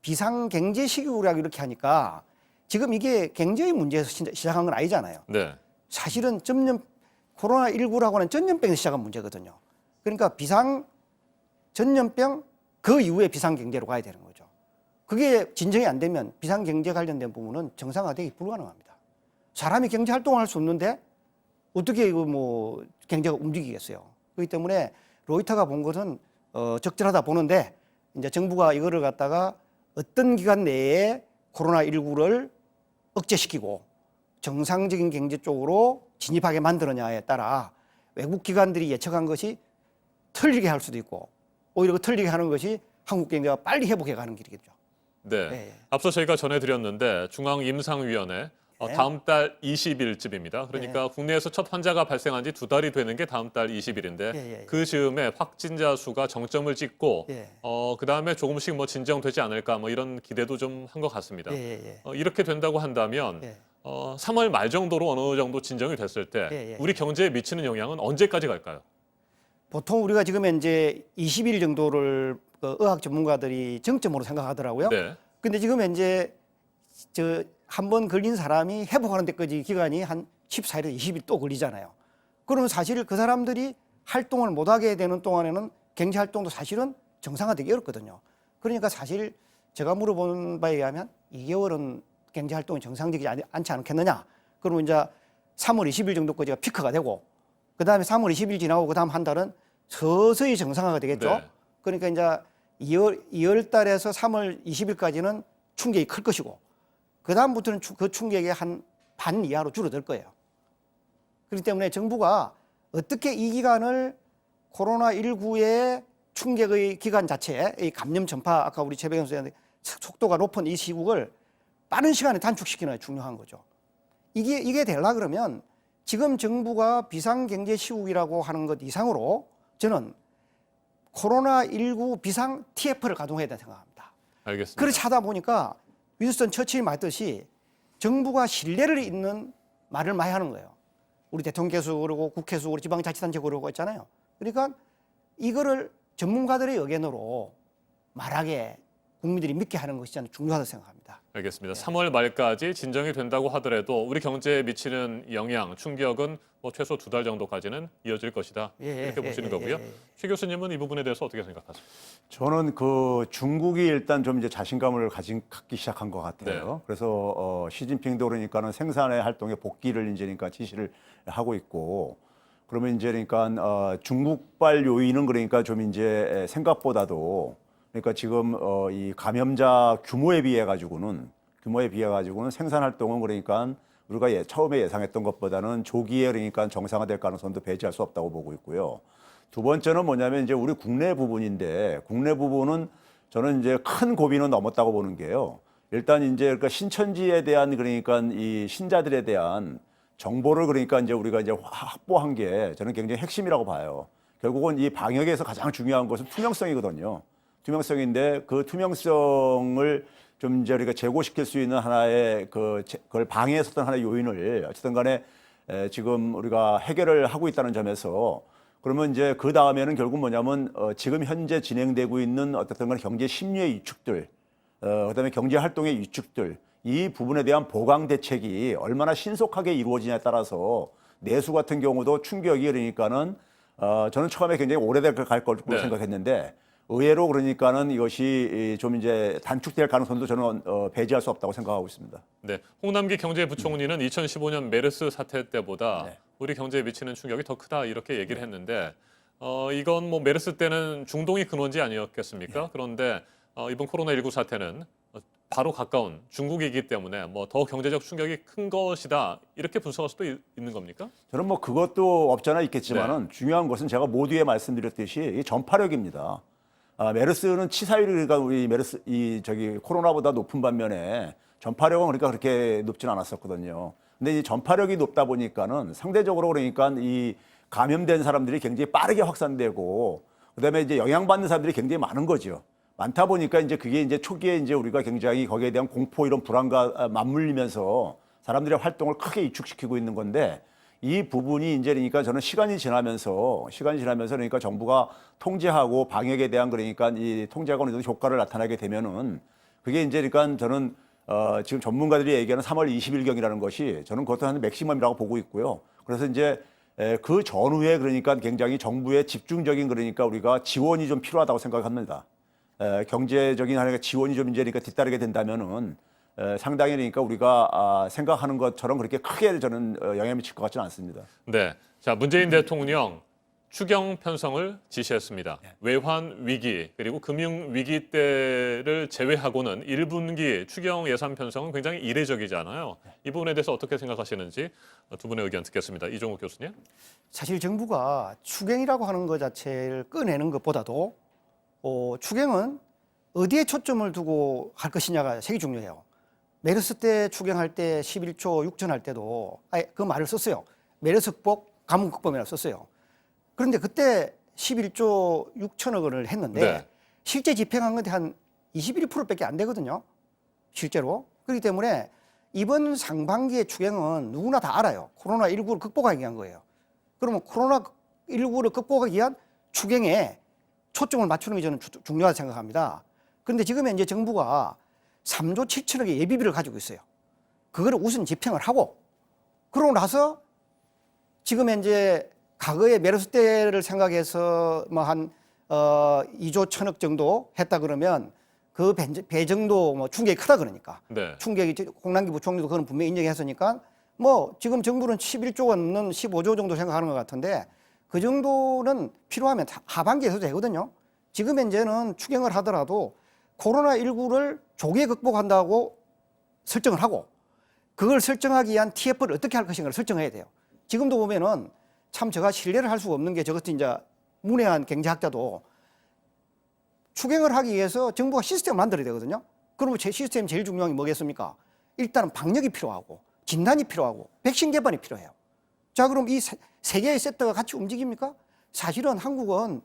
비상경제시국이라고 이렇게 하니까 지금 이게 경제의 문제에서 시작한 건 아니잖아요. 네. 사실은 코로나19라고 하는 전염병에서 시작한 문제거든요. 그러니까 전염병 그 이후에 비상경제로 가야 되는 거죠. 그게 진정이 안 되면 비상경제 관련된 부분은 정상화되기 불가능합니다. 사람이 경제 활동을 할 수 없는데 어떻게 이거 뭐 경제가 움직이겠어요. 그렇기 때문에 로이터가 본 것은 적절하다 보는데 이제 정부가 이거를 갖다가 어떤 기간 내에 코로나19를 억제시키고 정상적인 경제 쪽으로 진입하게 만드느냐에 따라 외국 기관들이 예측한 것이 틀리게 할 수도 있고 오히려 그 틀리게 하는 것이 한국 경제가 빨리 회복해 가는 길이겠죠. 네. 네. 앞서 저희가 전해드렸는데 중앙임상위원회 다음 달 20일쯤입니다. 그러니까 국내에서 첫 환자가 발생한 지 2달이 되는 게 다음 달 20일인데 그 즈음에 확진자 수가 정점을 찍고 그다음에 조금씩 뭐 진정되지 않을까 뭐 이런 기대도 좀 한 것 같습니다. 이렇게 된다고 한다면 3월 말 정도로 어느 정도 진정이 됐을 때 우리 경제에 미치는 영향은 언제까지 갈까요? 보통 우리가 지금 이제 20일 정도를 의학 전문가들이 정점으로 생각하더라고요. 네. 근데 지금 이제 한 번 걸린 사람이 회복하는 데까지 기간이 한 14일에서 20일 또 걸리잖아요. 그러면 사실 그 사람들이 활동을 못하게 되는 동안에는 경제 활동도 사실은 정상화되기 어렵거든요. 그러니까 사실 제가 물어본 바에 의하면 2개월은 경제 활동이 정상적이지 않지 않겠느냐. 그러면 이제 3월 20일 정도까지가 피크가 되고 그다음에 3월 20일 지나고 그다음 한 달은 서서히 정상화가 되겠죠. 네. 그러니까 이제 2월 달에서 3월 20일까지는 충격이 클 것이고 그다음부터는 그 충격이 한 반 이하로 줄어들 거예요. 그렇기 때문에 정부가 어떻게 이 기간을 코로나19의 충격의 기간 자체에 이 감염 전파 아까 우리 최백현 선생님 속도가 높은 이 시국을 빠른 시간에 단축시키는 게 중요한 거죠. 이게 되려고 그러면 지금 정부가 비상경제 시국이라고 하는 것 이상으로 저는 코로나19 비상 TF를 가동해야 된다고 생각합니다. 알겠습니다. 그렇게 하다 보니까 윈스턴 처칠이 말했듯이 정부가 신뢰를 잇는 말을 많이 하는 거예요. 우리 대통령께서 그러고 국회에서 그러고 지방자치단체 그러고 있잖아요. 그러니까 이거를 전문가들의 의견으로 말하게 국민들이 믿게 하는 것이 저는 중요하다고 생각합니다. 알겠습니다. 3월 말까지 진정이 된다고 하더라도 우리 경제에 미치는 영향, 충격은 뭐 최소 2달 정도까지는 이어질 것이다. 이렇게 보시는 거고요. 최 교수님은 이 부분에 대해서 어떻게 생각하세요? 저는 중국이 일단 좀 이제 자신감을 갖기 시작한 것 같아요. 그래서 시진핑도 그러니까는 생산의 활동에 복귀를 이제 그러니까 지시를 하고 있고 그러면 이제 그러니까 중국발 요인은 그러니까 좀 이제 생각보다도 그러니까 지금 이 감염자 규모에 비해 가지고는 생산 활동은 그러니까 우리가 처음에 예상했던 것보다는 조기에 그러니까 정상화될 가능성도 배제할 수 없다고 보고 있고요. 두 번째는 뭐냐면 이제 우리 국내 부분인데 국내 부분은 저는 이제 큰 고비는 넘었다고 보는 게요. 일단 이제 그러니까 신천지에 대한 그러니까 이 신자들에 대한 정보를 그러니까 이제 우리가 이제 확보한 게 저는 굉장히 핵심이라고 봐요. 결국은 이 방역에서 가장 중요한 것은 투명성이거든요. 투명성인데 그 투명성을 좀 이제 우리가 제고시킬 수 있는 하나의 그걸 방해했었던 하나의 요인을 어쨌든 간에 지금 우리가 해결을 하고 있다는 점에서 그러면 이제 그 다음에는 결국 뭐냐면 지금 현재 진행되고 있는 어쨌든 간에 경제 심리의 위축들, 그다음에 경제 활동의 위축들 이 부분에 대한 보강 대책이 얼마나 신속하게 이루어지냐에 따라서 내수 같은 경우도 충격이 그러니까는 저는 처음에 굉장히 오래될 걸 네. 생각했는데 의외로 그러니까는 이것이 좀 이제 단축될 가능성도 저는 배제할 수 없다고 생각하고 있습니다. 네, 홍남기 경제부총리는 2015년 메르스 사태 때보다 네. 우리 경제에 미치는 충격이 더 크다 이렇게 얘기를 했는데 이건 뭐 메르스 때는 중동이 근원지 아니었겠습니까? 네. 그런데 이번 코로나19 사태는 바로 가까운 중국이기 때문에 뭐 더 경제적 충격이 큰 것이다 이렇게 분석할 수도 있는 겁니까? 저는 뭐 그것도 없잖아 있겠지만은 중요한 것은 제가 모두에 말씀드렸듯이 이 전파력입니다. 메르스는 치사율이 그러니까 우리 메르스 코로나보다 높은 반면에 전파력은 그러니까 그렇게 높지는 않았었거든요. 근데 이 전파력이 높다 보니까는 상대적으로 그러니까 이 감염된 사람들이 굉장히 빠르게 확산되고 그다음에 이제 영향받는 사람들이 굉장히 많은 거죠. 많다 보니까 이제 그게 이제 초기에 이제 우리가 굉장히 거기에 대한 공포 이런 불안과 맞물리면서 사람들의 활동을 크게 위축시키고 있는 건데 이 부분이 이제 그러니까 저는 시간이 지나면서 그러니까 정부가 통제하고 방역에 대한 그러니까 이 통제가 어느 정도 효과를 나타나게 되면은 그게 이제 그러니까 저는 지금 전문가들이 얘기하는 3월 20일경이라는 것이 저는 그것도 한 맥시멈이라고 보고 있고요. 그래서 이제 그 전후에 그러니까 굉장히 정부의 집중적인 그러니까 우리가 지원이 좀 필요하다고 생각합니다. 경제적인 하나의 지원이 좀 이제 그러니까 뒤따르게 된다면은 상당히 그러니까 우리가 생각하는 것처럼 그렇게 크게 저는 영향을 미칠 것 같지는 않습니다. 네, 자 문재인 대통령 추경 편성을 지시했습니다. 외환 위기 그리고 금융 위기 때를 제외하고는 1분기 추경 예산 편성은 굉장히 이례적이잖아요. 이 부분에 대해서 어떻게 생각하시는지 두 분의 의견 듣겠습니다. 이종욱 교수님. 사실 정부가 추경이라고 하는 것 자체를 꺼내는 것보다도 추경은 어디에 초점을 두고 할 것이냐가 되게 중요해요. 메르스 때 추경할 때 11조 6천 할 때도 그 말을 썼어요. 메르스 극복, 가뭄 극복이라고 썼어요. 그런데 그때 11조 6천억 원을 했는데 네. 실제 집행한 건데 한 21%밖에 안 되거든요. 실제로. 그렇기 때문에 이번 상반기의 추경은 누구나 다 알아요. 코로나19를 극복하기 위한 거예요. 그러면 코로나19를 극복하기 위한 추경에 초점을 맞추는 게 저는 중요하다고 생각합니다. 그런데 지금 현재 정부가 3조 7천억의 예비비를 가지고 있어요. 그거를 우선 집행을 하고 그러고 나서 지금 현재 과거에 메르스 때를 생각해서 뭐 한 2조 1천억 정도 했다 그러면 그 배 정도 뭐 충격이 크다 그러니까. 네. 충격이 홍남기 부총리도 그건 분명히 인정했으니까 뭐 지금 정부는 11조가 넘는 15조 정도 생각하는 것 같은데 그 정도는 필요하면 하반기에서 되거든요. 지금 현재는 추경을 하더라도 코로나19를 조기에 극복한다고 설정을 하고 그걸 설정하기 위한 TF를 어떻게 할 것인가를 설정해야 돼요. 지금도 보면은 참 제가 신뢰를 할 수가 없는 게 저것도 이제 문외한 경제학자도 추경을 하기 위해서 정부가 시스템을 만들어야 되거든요. 그러면 제 시스템 제일 중요한 게 뭐겠습니까? 일단은 방역이 필요하고 진단이 필요하고 백신 개발이 필요해요. 자, 그럼 이 세 개의 세트가 같이 움직입니까? 사실은 한국은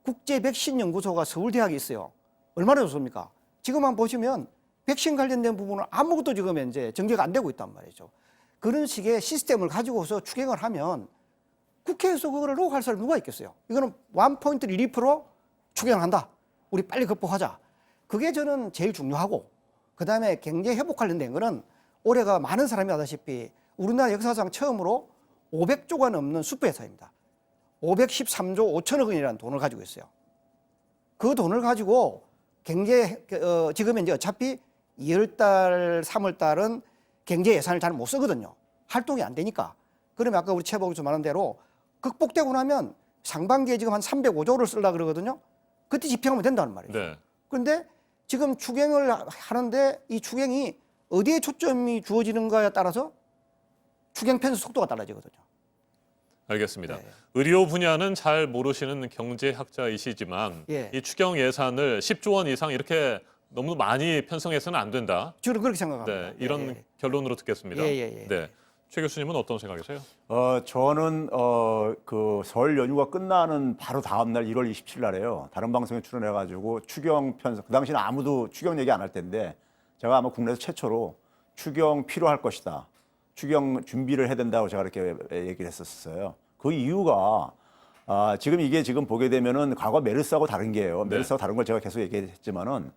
국제 백신 연구소가 서울대학에 있어요. 얼마나 좋습니까? 지금 한번 보시면 백신 관련된 부분은 아무것도 지금 현재 전개가 안 되고 있단 말이죠. 그런 식의 시스템을 가지고서 추경을 하면 국회에서 그거를 로할 사람이 누가 있겠어요? 이거는 원포인트 리리프로 추경한다. 우리 빨리 극복하자. 그게 저는 제일 중요하고 그다음에 경제 회복 관련된 거는 올해가 많은 사람이 아다시피 우리나라 역사상 처음으로 500조가 넘는 수표예산입니다. 513조 5천억 원이라는 돈을 가지고 있어요. 그 돈을 가지고 지금 이제 어차피 2월달, 3월달은 경제 예산을 잘 못 쓰거든요. 활동이 안 되니까. 그러면 아까 우리 최보 교수 말한 대로 극복되고 나면 상반기에 지금 한 305조를 쓰려고 그러거든요. 그때 집행하면 된다는 말이죠. 네. 그런데 지금 추경을 하는데 이 추경이 어디에 초점이 주어지는가에 따라서 추경 편성 속도가 달라지거든요. 알겠습니다. 의료 분야는 잘 모르시는 경제학자이시지만 예. 이 추경 예산을 10조 원 이상 이렇게 너무 많이 편성해서는 안 된다. 저는 그렇게 생각합니다. 네, 이런 결론으로 듣겠습니다. 네, 최 교수님은 어떤 생각이세요? 저는 그 설 연휴가 끝나는 바로 다음 날 1월 27일 날에요. 다른 방송에 출연해가지고 추경 편성. 그 당시는 아무도 추경 얘기 안 할 텐데 제가 아마 국내에서 최초로 추경 필요할 것이다. 추경 준비를 해야 된다고 제가 이렇게 얘기를 했었어요. 그 이유가 지금 이게 지금 보게 되면은 과거 메르스하고 다른 게요. 메르스하고 다른 걸 제가 계속 얘기했지만은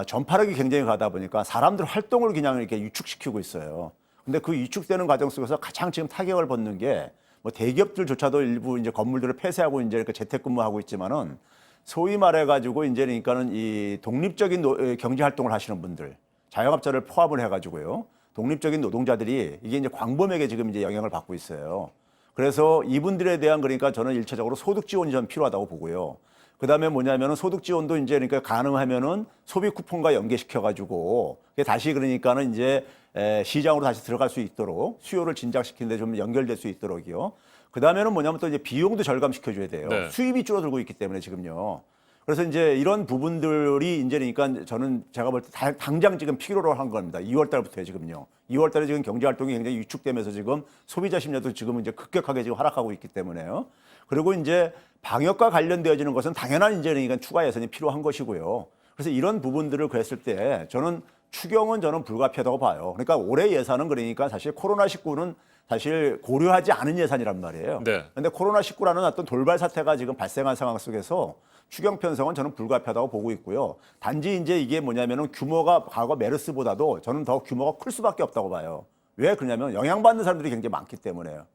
전파력이 굉장히 가다 보니까 사람들 활동을 그냥 이렇게 유축시키고 있어요. 근데 그 유축되는 과정 속에서 가장 지금 타격을 받는 게 뭐 대기업들조차도 일부 이제 건물들을 폐쇄하고 이제 이렇게 재택근무하고 있지만은 소위 말해가지고 이제 그러니까는 이 독립적인 경제 활동을 하시는 분들, 자영업자를 포함을 해가지고요. 독립적인 노동자들이 이게 이제 광범위하게 지금 이제 영향을 받고 있어요. 그래서 이분들에 대한 그러니까 저는 일차적으로 소득 지원이 좀 필요하다고 보고요. 그 다음에 뭐냐면은 소득 지원도 이제 그러니까 가능하면은 소비 쿠폰과 연계시켜가지고 다시 그러니까는 이제 시장으로 다시 들어갈 수 있도록 수요를 진작시키는데 좀 연결될 수 있도록이요. 그 다음에는 뭐냐면 또 이제 비용도 절감시켜줘야 돼요. 네. 수입이 줄어들고 있기 때문에 지금요. 그래서 이제 이런 부분들이 이제 그러니까 저는 제가 볼 때 당장 지금 필요로 한 겁니다. 2월 달부터요, 지금요. 2월 달에 지금 경제 활동이 굉장히 위축되면서 지금 소비자 심리도 지금 이제 급격하게 지금 하락하고 있기 때문에요. 그리고 이제 방역과 관련되어지는 것은 당연한 이제 그러니까 추가 예산이 필요한 것이고요. 그래서 이런 부분들을 그랬을 때 저는 추경은 저는 불가피하다고 봐요. 그러니까 올해 예산은 그러니까 사실 코로나19는 사실 고려하지 않은 예산이란 말이에요. 네. 그런데 코로나19라는 어떤 돌발 사태가 지금 발생한 상황 속에서 추경 편성은 저는 불가피하다고 보고 있고요. 단지 이제 이게 뭐냐면은 규모가 과거 메르스보다도 저는 더 규모가 클 수밖에 없다고 봐요. 왜 그러냐면 영향받는 사람들이 굉장히 많기 때문에요.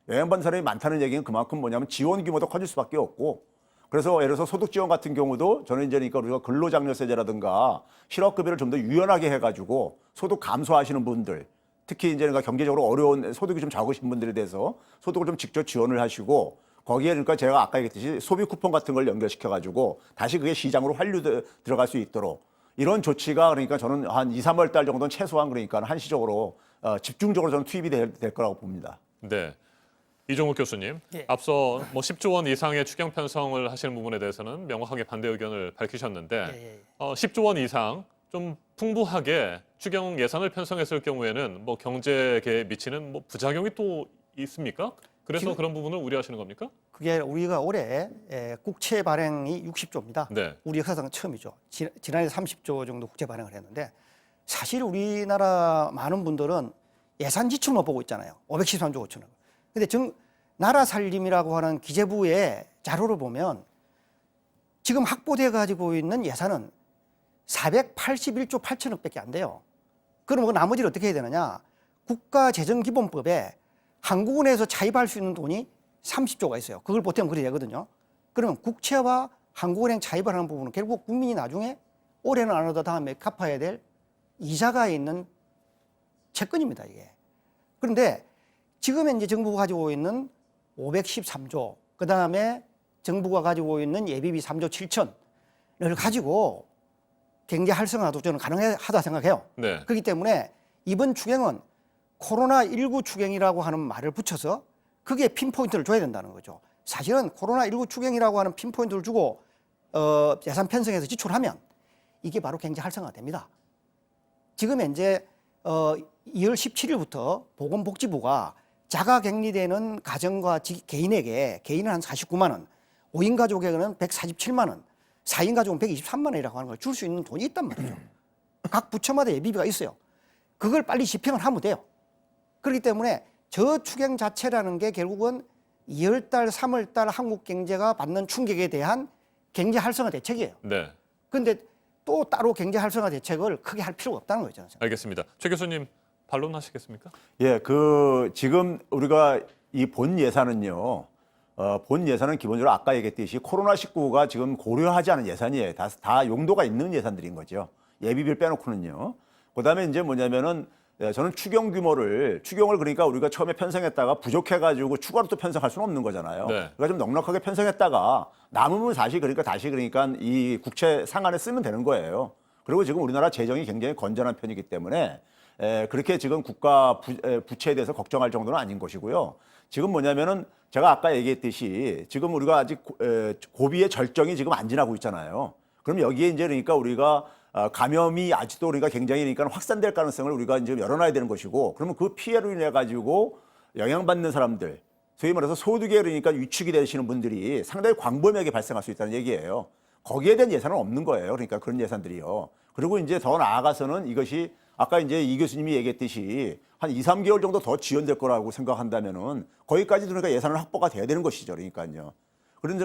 영향받는 사람이 많다는 얘기는 그만큼 뭐냐면 지원 규모도 커질 수밖에 없고, 그래서 예를 들어서 소득 지원 같은 경우도 저는 이제 그러니까 우리가 근로장려세제라든가 실업급여를 좀 더 유연하게 해가지고 소득 감소하시는 분들, 특히 이제 그러니까 경제적으로 어려운 소득이 좀 적으신 분들에 대해서 소득을 좀 직접 지원을 하시고, 거기에 그러니까 제가 아까 얘기했듯이 소비 쿠폰 같은 걸 연결시켜가지고 다시 그게 시장으로 환류 들어갈 수 있도록 이런 조치가 그러니까 저는 한 2, 3월 달 정도는 최소한 그러니까 한시적으로 집중적으로 저는 투입이 될 거라고 봅니다. 네. 이종욱 교수님, 예. 앞서 뭐 10조 원 이상의 추경 편성을 하시는 부분에 대해서는 명확하게 반대 의견을 밝히셨는데 10조 원 이상 좀 풍부하게 추경 예산을 편성했을 경우에는 뭐 경제계에 미치는 뭐 부작용이 또 있습니까? 그래서 그런 부분을 우려하시는 겁니까? 그게 우리가 올해 국채 발행이 60조입니다. 네. 우리 역사상 처음이죠. 지난해 30조 정도 국채 발행을 했는데 사실 우리나라 많은 분들은 예산 지출만 보고 있잖아요. 513조 5천억. 근데 나라 살림이라고 하는 기재부의 자료를 보면 지금 확보돼 가지고 있는 예산은 481조 8천억밖에 안 돼요. 그럼 그 나머지를 어떻게 해야 되느냐? 국가재정기본법에 한국은행에서 차입할 수 있는 돈이 30조가 있어요. 그걸 보태면 그리 되거든요. 그러면 국채와 한국은행 차입을 하는 부분은 결국 국민이 나중에 올해는 안 하다 다음에 갚아야 될 이자가 있는 채권입니다, 이게. 그런데 지금 현재 정부가 가지고 있는 513조, 그 다음에 정부가 가지고 있는 예비비 3조 7천을 가지고 경제 활성화도 저는 가능하다 생각해요. 네. 그렇기 때문에 이번 추경은 코로나19 추경이라고 하는 말을 붙여서 그게 핀포인트를 줘야 된다는 거죠. 사실은 코로나19 추경이라고 하는 핀포인트를 주고 예산 편성해서 지출하면 이게 바로 경제 활성화가 됩니다. 지금 현재 2월 17일부터 보건복지부가 자가격리되는 가정과 개인에게 개인은 한 49만 원, 5인 가족에게는 147만 원, 4인 가족은 123만 원이라고 하는 걸 줄 수 있는 돈이 있단 말이죠. 각 부처마다 예비비가 있어요. 그걸 빨리 집행을 하면 돼요. 그렇기 때문에 저 추경 자체라는 게 결국은 2월 달, 3월 달 한국 경제가 받는 충격에 대한 경제 활성화 대책이에요. 네. 그런데 또 따로 경제 활성화 대책을 크게 할 필요가 없다는 거죠. 알겠습니다. 최 교수님 반론하시겠습니까? 예, 지금 우리가 이 본 예산은요. 본 예산은 기본적으로 아까 얘기했듯이 코로나19가 지금 고려하지 않은 예산이에요. 다 용도가 있는 예산들인 거죠. 예비비를 빼놓고는요. 그다음에 이제 뭐냐면은 저는 추경을 그러니까 우리가 처음에 편성했다가 부족해가지고 추가로 또 편성할 수는 없는 거잖아요. 네. 그러니까 좀 넉넉하게 편성했다가 남으면 다시 그러니까 이 국채 상한에 쓰면 되는 거예요. 그리고 지금 우리나라 재정이 굉장히 건전한 편이기 때문에 그렇게 지금 국가 부채에 대해서 걱정할 정도는 아닌 것이고요. 지금 뭐냐면은 제가 아까 얘기했듯이 지금 우리가 아직 고비의 절정이 지금 안 지나고 있잖아요. 그럼 여기에 이제 그러니까 우리가 감염이 아직도 우리가 굉장히 그러니까 확산될 가능성을 우리가 이제 열어놔야 되는 것이고, 그러면 그 피해로 인해 가지고 영향받는 사람들, 소위 말해서 소득에 그러니까 위축이 되시는 분들이 상당히 광범위하게 발생할 수 있다는 얘기예요. 거기에 대한 예산은 없는 거예요. 그러니까 그런 예산들이요. 그리고 이제 더 나아가서는 이것이 아까 이제 이 교수님이 얘기했듯이 한 2, 3개월 정도 더 지연될 거라고 생각한다면은 거기까지 그러니까 예산을 확보가 돼야 되는 것이죠. 그러니까요.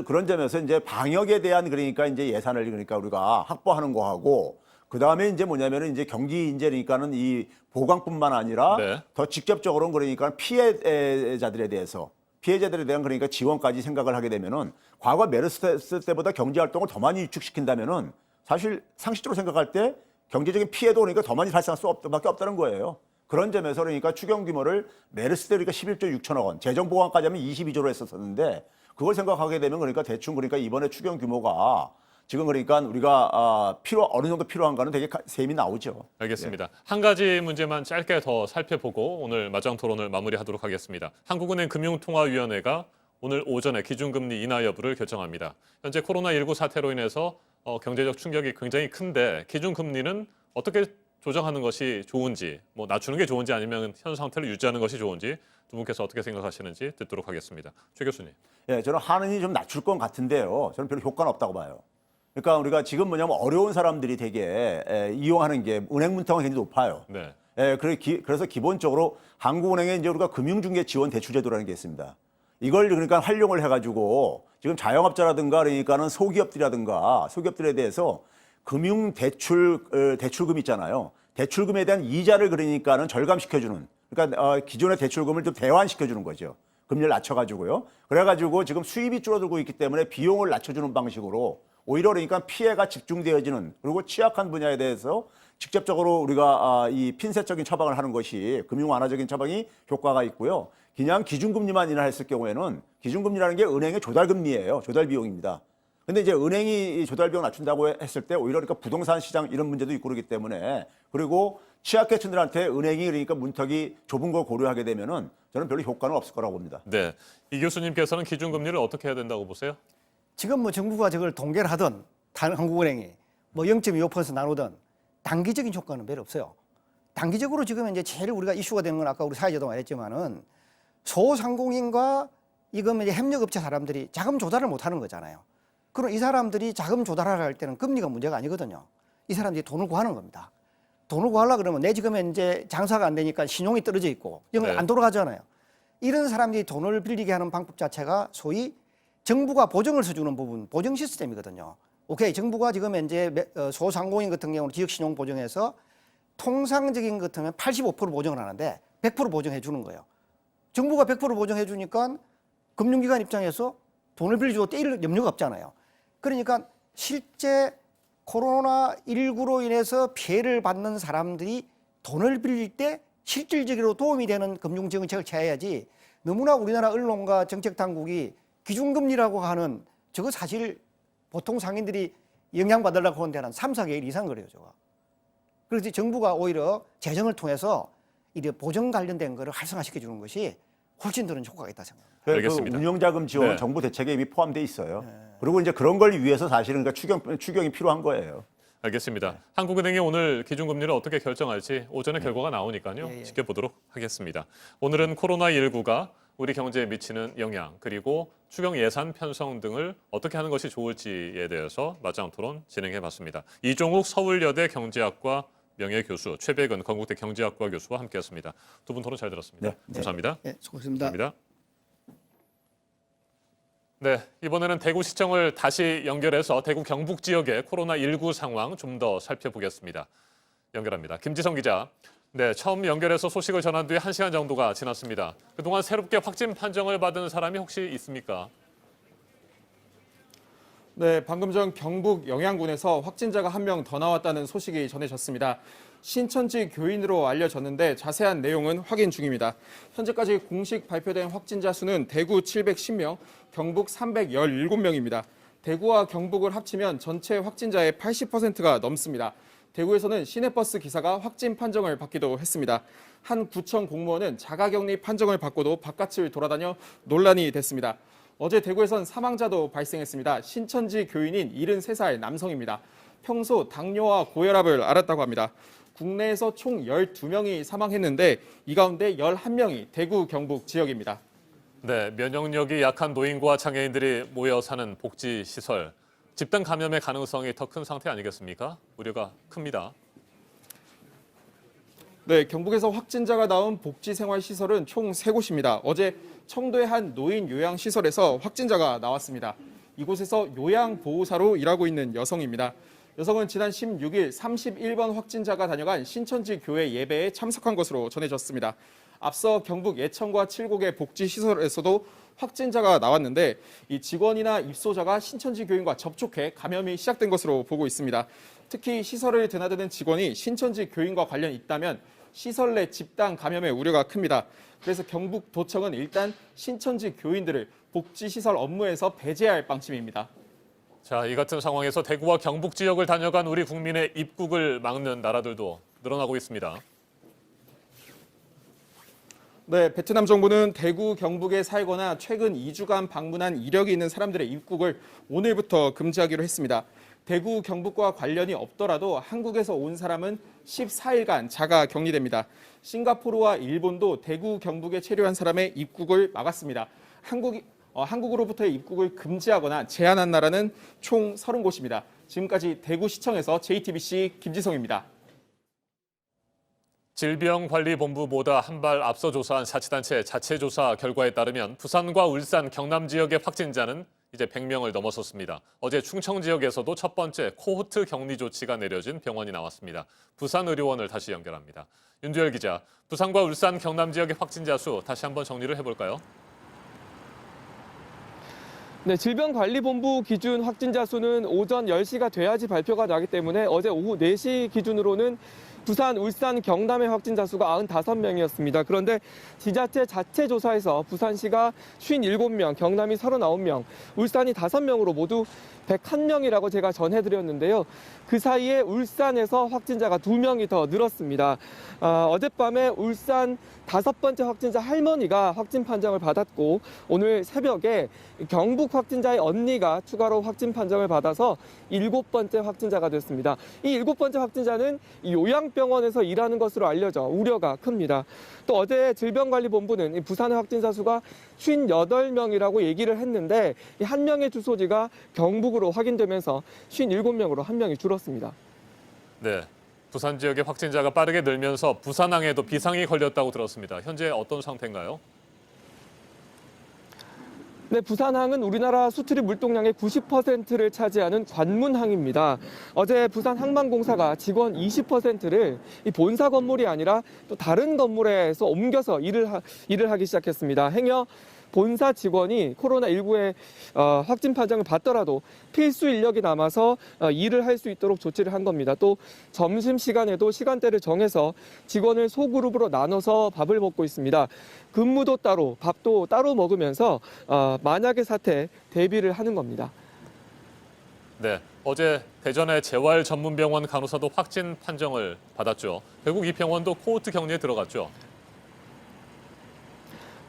그런 점에서 이제 방역에 대한 그러니까 이제 예산을 그러니까 우리가 확보하는 거하고 그다음에 이제 뭐냐면은 이제 경기 인재니까는 이 보강뿐만 아니라 네. 더 직접적으로는 그러니까 피해자들에 대한 그러니까 지원까지 생각을 하게 되면은 과거 메르스 때보다 경제 활동을 더 많이 위축시킨다면은 사실 상식적으로 생각할 때 경제적인 피해도 그러니까 더 많이 발생할 수밖에 없다는 거예요. 그런 점에서 그러니까 추경 규모를 메르스 때 그러니까 11조 6천억 원, 재정 보강까지 하면 22조로 했었는데 그걸 생각하게 되면 그러니까 대충 그러니까 이번에 추경 규모가 지금 그러니까 우리가 어느 정도 필요한가는 되게 셈이 나오죠. 알겠습니다. 한 가지 문제만 짧게 더 살펴보고 오늘 마장 토론을 마무리하도록 하겠습니다. 한국은행 금융통화위원회가 오늘 오전에 기준금리 인하 여부를 결정합니다. 현재 코로나19 사태로 인해서 경제적 충격이 굉장히 큰데 기준금리는 어떻게 조정하는 것이 좋은지, 뭐 낮추는 게 좋은지 아니면 현 상태를 유지하는 것이 좋은지 두 분께서 어떻게 생각하시는지 듣도록 하겠습니다. 최 교수님. 예, 저는 하는이 좀 낮출 것 같은데요. 저는 별로 효과는 없다고 봐요. 그러니까 우리가 지금 뭐냐면 어려운 사람들이 되게 이용하는 게 은행 문턱은 굉장히 높아요. 네. 그래서 기본적으로 한국은행에 이제 우리가 금융중개 지원 대출 제도라는 게 있습니다. 이걸 그러니까 활용을 해가지고 지금 자영업자라든가 그러니까는 소기업들에 대해서 금융 대출금 있잖아요. 대출금에 대한 이자를 그러니까는 절감시켜주는, 그러니까 기존의 대출금을 좀 대환시켜주는 거죠. 금리를 낮춰가지고요. 그래가지고 지금 수입이 줄어들고 있기 때문에 비용을 낮춰주는 방식으로 오히려 그러니까 피해가 집중되어지는, 그리고 취약한 분야에 대해서 직접적으로 우리가 이 핀셋적인 처방을 하는 것이 금융 완화적인 처방이 효과가 있고요. 그냥 기준금리만 인하했을 경우에는 기준금리라는 게 은행의 조달금리예요. 조달 비용입니다. 근데 이제 은행이 조달 비용 낮춘다고 했을 때 오히려 그러니까 부동산 시장 이런 문제도 있고 그러기 때문에, 그리고 취약계층들한테 은행이 그러니까 문턱이 좁은 걸 고려하게 되면은 저는 별로 효과는 없을 거라고 봅니다. 네. 이 교수님께서는 기준금리를 어떻게 해야 된다고 보세요? 지금 뭐 정부가 저걸 통계를 하든 한국은행이 뭐 0.25% 나누든 단기적인 효과는 별로 없어요. 단기적으로 지금 이제 제일 우리가 이슈가 되는 건 아까 우리 사회자도 말했지만은 소상공인과 이건 이제 협력업체 사람들이 자금 조달을 못 하는 거잖아요. 그럼 이 사람들이 자금 조달을 할 때는 금리가 문제가 아니거든요. 이 사람들이 돈을 구하는 겁니다. 돈을 구하려고 그러면 내 지금에 이제 장사가 안 되니까 신용이 떨어져 있고 이건 안 돌아가잖아요. 이런 사람들이 돈을 빌리게 하는 방법 자체가 소위 정부가 보증을 서주는 부분, 보증 시스템이거든요. 오케이, 정부가 지금 이제 소상공인 같은 경우는 지역신용 보증해서 통상적인 것 같으면 85% 보증을 하는데 100% 보증해 주는 거예요. 정부가 100% 보증해 주니까 금융기관 입장에서 돈을 빌려줘도 떼일 염려가 없잖아요. 그러니까 실제 코로나19로 인해서 피해를 받는 사람들이 돈을 빌릴 때 실질적으로 도움이 되는 금융정책을 취해야지, 너무나 우리나라 언론과 정책당국이 기준금리라고 하는 저거 사실 보통 상인들이 영향받으려고 하는 데는 3, 4개월 이상 그래요, 저거. 그래서 정부가 오히려 재정을 통해서 이 보정 관련된 거를 활성화시켜 주는 것이 훨씬 더 효과가 있다 생각합니다. 알겠습니다. 그 운영자금 지원 정부 대책에 이미 포함되어 있어요. 그리고 이제 그런 걸 위해서 사실은 그러니까 추경이 필요한 거예요. 알겠습니다. 한국은행이 오늘 기준금리를 어떻게 결정할지 오전에 결과가 나오니까요. 지켜보도록 하겠습니다. 오늘은 코로나19가 우리 경제에 미치는 영향, 그리고 추경 예산 편성 등을 어떻게 하는 것이 좋을지에 대해서 맞짱 토론 진행해봤습니다. 이종욱 서울여대 경제학과 명예교수, 최백은 건국대 경제학과 교수와 함께했습니다. 두 분 토론 잘 들었습니다. 감사합니다. 네, 수고하셨습니다. 감사합니다. 네, 이번에는 대구시청을 다시 연결해서 대구 경북 지역의 코로나19 상황 좀 더 살펴보겠습니다. 연결합니다. 김지성 기자. 네, 처음 연결해서 소식을 전한 뒤에 1시간 정도가 지났습니다. 그동안 새롭게 확진 판정을 받은 사람이 혹시 있습니까? 네, 방금 전 경북 영양군에서 확진자가 1명 더 나왔다는 소식이 전해졌습니다. 신천지 교인으로 알려졌는데 자세한 내용은 확인 중입니다. 현재까지 공식 발표된 확진자 수는 대구 710명, 경북 317명입니다. 대구와 경북을 합치면 전체 확진자의 80%가 넘습니다. 대구에서는 시내버스 기사가 확진 판정을 받기도 했습니다. 한 구청 공무원은 자가격리 판정을 받고도 바깥을 돌아다녀 논란이 됐습니다. 어제 대구에선 사망자도 발생했습니다. 신천지 교인인 73살 남성입니다. 평소 당뇨와 고혈압을 앓았다고 합니다. 국내에서 총 12명이 사망했는데 이 가운데 11명이 대구 경북 지역입니다. 네, 면역력이 약한 노인과 장애인들이 모여 사는 복지시설. 집단 감염의 가능성이 더 큰 상태 아니겠습니까? 우려가 큽니다. 네, 경북에서 확진자가 나온 복지생활시설은 총 3곳입니다. 어제 청도의 한 노인 요양시설에서 확진자가 나왔습니다. 이곳에서 요양보호사로 일하고 있는 여성입니다. 여성은 지난 16일 31번 확진자가 다녀간 신천지 교회 예배에 참석한 것으로 전해졌습니다. 앞서 경북 예천과 칠곡의 복지시설에서도 확진자가 나왔는데 이 직원이나 입소자가 신천지 교인과 접촉해 감염이 시작된 것으로 보고 있습니다. 특히 시설을 드나드는 직원이 신천지 교인과 관련이 있다면 시설 내 집단 감염의 우려가 큽니다. 그래서 경북도청은 일단 신천지 교인들을 복지시설 업무에서 배제할 방침입니다. 자, 이 같은 상황에서 대구와 경북 지역을 다녀간 우리 국민의 입국을 막는 나라들도 늘어나고 있습니다. 네, 베트남 정부는 대구, 경북에 살거나 최근 2주간 방문한 이력이 있는 사람들의 입국을 오늘부터 금지하기로 했습니다. 대구, 경북과 관련이 없더라도 한국에서 온 사람은 14일간 자가 격리됩니다. 싱가포르와 일본도 대구, 경북에 체류한 사람의 입국을 막았습니다. 한국으로부터의 입국을 금지하거나 제한한 나라는 총 30곳입니다. 지금까지 대구시청에서 JTBC 김지성입니다. 질병관리본부보다 한 발 앞서 조사한 자치단체 자체조사 결과에 따르면 부산과 울산, 경남 지역의 확진자는 이제 100명을 넘어섰습니다. 어제 충청 지역에서도 첫 번째 코호트 격리 조치가 내려진 병원이 나왔습니다. 부산 의료원을 다시 연결합니다. 윤두열 기자, 부산과 울산, 경남 지역의 확진자 수 다시 한번 정리를 해볼까요? 네, 질병관리본부 기준 확진자 수는 오전 10시가 돼야지 발표가 나기 때문에 어제 오후 4시 기준으로는 부산, 울산, 경남의 확진자 수가 95명이었습니다. 그런데 지자체 자체 조사에서 부산시가 57명, 경남이 39명, 울산이 5명으로 모두 101명이라고 제가 전해드렸는데요. 그 사이에 울산에서 확진자가 2명이 더 늘었습니다. 어젯밤에 울산 5번째 확진자 할머니가 확진 판정을 받았고 오늘 새벽에 경북 확진자의 언니가 추가로 확진 판정을 받아서 7번째 확진자가 됐습니다. 이 7번째 확진자는 요양병원에서 일하는 것으로 알려져 우려가 큽니다. 또 어제 질병관리본부는 부산의 확진자 수가 58명이라고 얘기를 했는데 이 한 명의 주소지가 경북으로 확인되면서 57명으로 한 명이 줄었습니다. 네, 부산 지역의 확진자가 빠르게 늘면서 부산항에도 비상이 걸렸다고 들었습니다. 현재 어떤 상태인가요? 네, 부산항은 우리나라 수출입 물동량의 90%를 차지하는 관문항입니다. 어제 부산항만공사가 직원 20%를 이 본사 건물이 아니라 또 다른 건물에서 옮겨서 일을 하기 시작했습니다. 행여 본사 직원이 코로나19의 확진 판정을 받더라도 필수 인력이 남아서 일을 할 수 있도록 조치를 한 겁니다. 또 점심시간에도 시간대를 정해서 직원을 소그룹으로 나눠서 밥을 먹고 있습니다. 근무도 따로, 밥도 따로 먹으면서 만약의 사태에 대비를 하는 겁니다. 네, 어제 대전의 재활전문병원 간호사도 확진 판정을 받았죠. 결국 이 병원도 코호트 격리에 들어갔죠.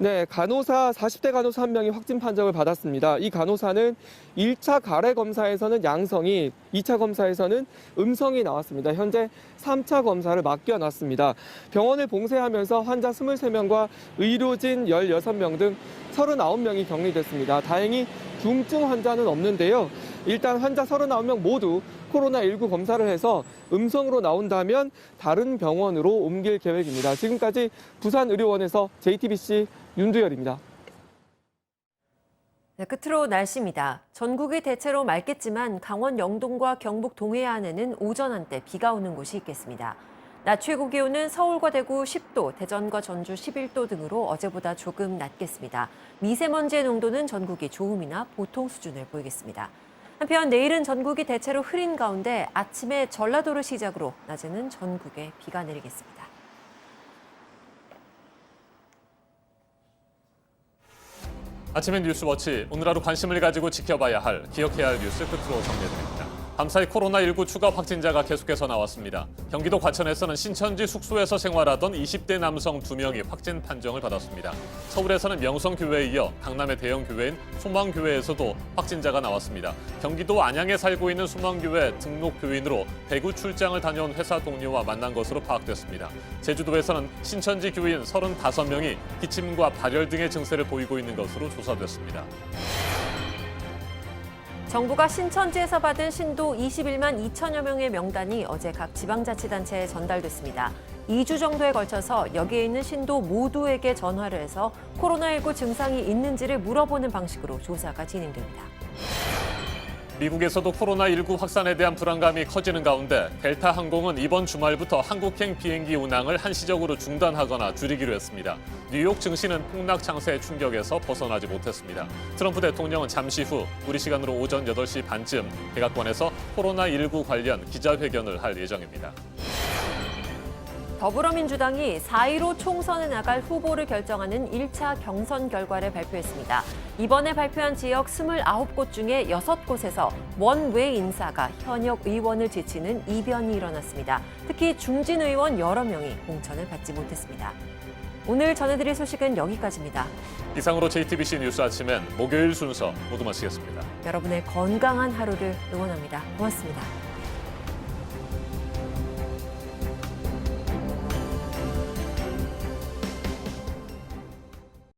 네, 간호사 40대 간호사 한 명이 확진 판정을 받았습니다. 이 간호사는 1차 가래 검사에서는 양성이, 2차 검사에서는 음성이 나왔습니다. 현재 3차 검사를 맡겨놨습니다. 병원을 봉쇄하면서 환자 23명과 의료진 16명 등 39명이 격리됐습니다. 다행히 중증 환자는 없는데요. 일단 환자 39명 모두 코로나19 검사를 해서 음성으로 나온다면 다른 병원으로 옮길 계획입니다. 지금까지 부산의료원에서 JTBC 윤두열입니다. 네, 끝으로 날씨입니다. 전국이 대체로 맑겠지만 강원 영동과 경북 동해안에는 오전 한때 비가 오는 곳이 있겠습니다. 낮 최고 기온은 서울과 대구 10도, 대전과 전주 11도 등으로 어제보다 조금 낮겠습니다. 미세먼지의 농도는 전국이 좋음이나 보통 수준을 보이겠습니다. 한편 내일은 전국이 대체로 흐린 가운데 아침에 전라도를 시작으로 낮에는 전국에 비가 내리겠습니다. 아침엔 뉴스워치, 오늘 하루 관심을 가지고 지켜봐야 할, 기억해야 할 뉴스 끝으로 정리해드립니다. 밤사이 코로나19 추가 확진자가 계속해서 나왔습니다. 경기도 과천에서는 신천지 숙소에서 생활하던 20대 남성 2명이 확진 판정을 받았습니다. 서울에서는 명성교회에 이어 강남의 대형 교회인 소망교회에서도 확진자가 나왔습니다. 경기도 안양에 살고 있는 소망교회 등록 교인으로 대구 출장을 다녀온 회사 동료와 만난 것으로 파악됐습니다. 제주도에서는 신천지 교인 35명이 기침과 발열 등의 증세를 보이고 있는 것으로 조사됐습니다. 정부가 신천지에서 받은 신도 21만 2천여 명의 명단이 어제 각 지방자치단체에 전달됐습니다. 2주 정도에 걸쳐서 여기에 있는 신도 모두에게 전화를 해서 코로나19 증상이 있는지를 물어보는 방식으로 조사가 진행됩니다. 미국에서도 코로나19 확산에 대한 불안감이 커지는 가운데 델타 항공은 이번 주말부터 한국행 비행기 운항을 한시적으로 중단하거나 줄이기로 했습니다. 뉴욕 증시는 폭락 창세의 충격에서 벗어나지 못했습니다. 트럼프 대통령은 잠시 후 우리 시간으로 오전 8시 반쯤 백악관에서 코로나19 관련 기자회견을 할 예정입니다. 더불어민주당이 4.15 총선에 나갈 후보를 결정하는 1차 경선 결과를 발표했습니다. 이번에 발표한 지역 29곳 중에 6곳에서 원외 인사가 현역 의원을 제치는 이변이 일어났습니다. 특히 중진 의원 여러 명이 공천을 받지 못했습니다. 오늘 전해드릴 소식은 여기까지입니다. 이상으로 JTBC 뉴스 아침엔 목요일 순서 모두 마치겠습니다. 여러분의 건강한 하루를 응원합니다. 고맙습니다.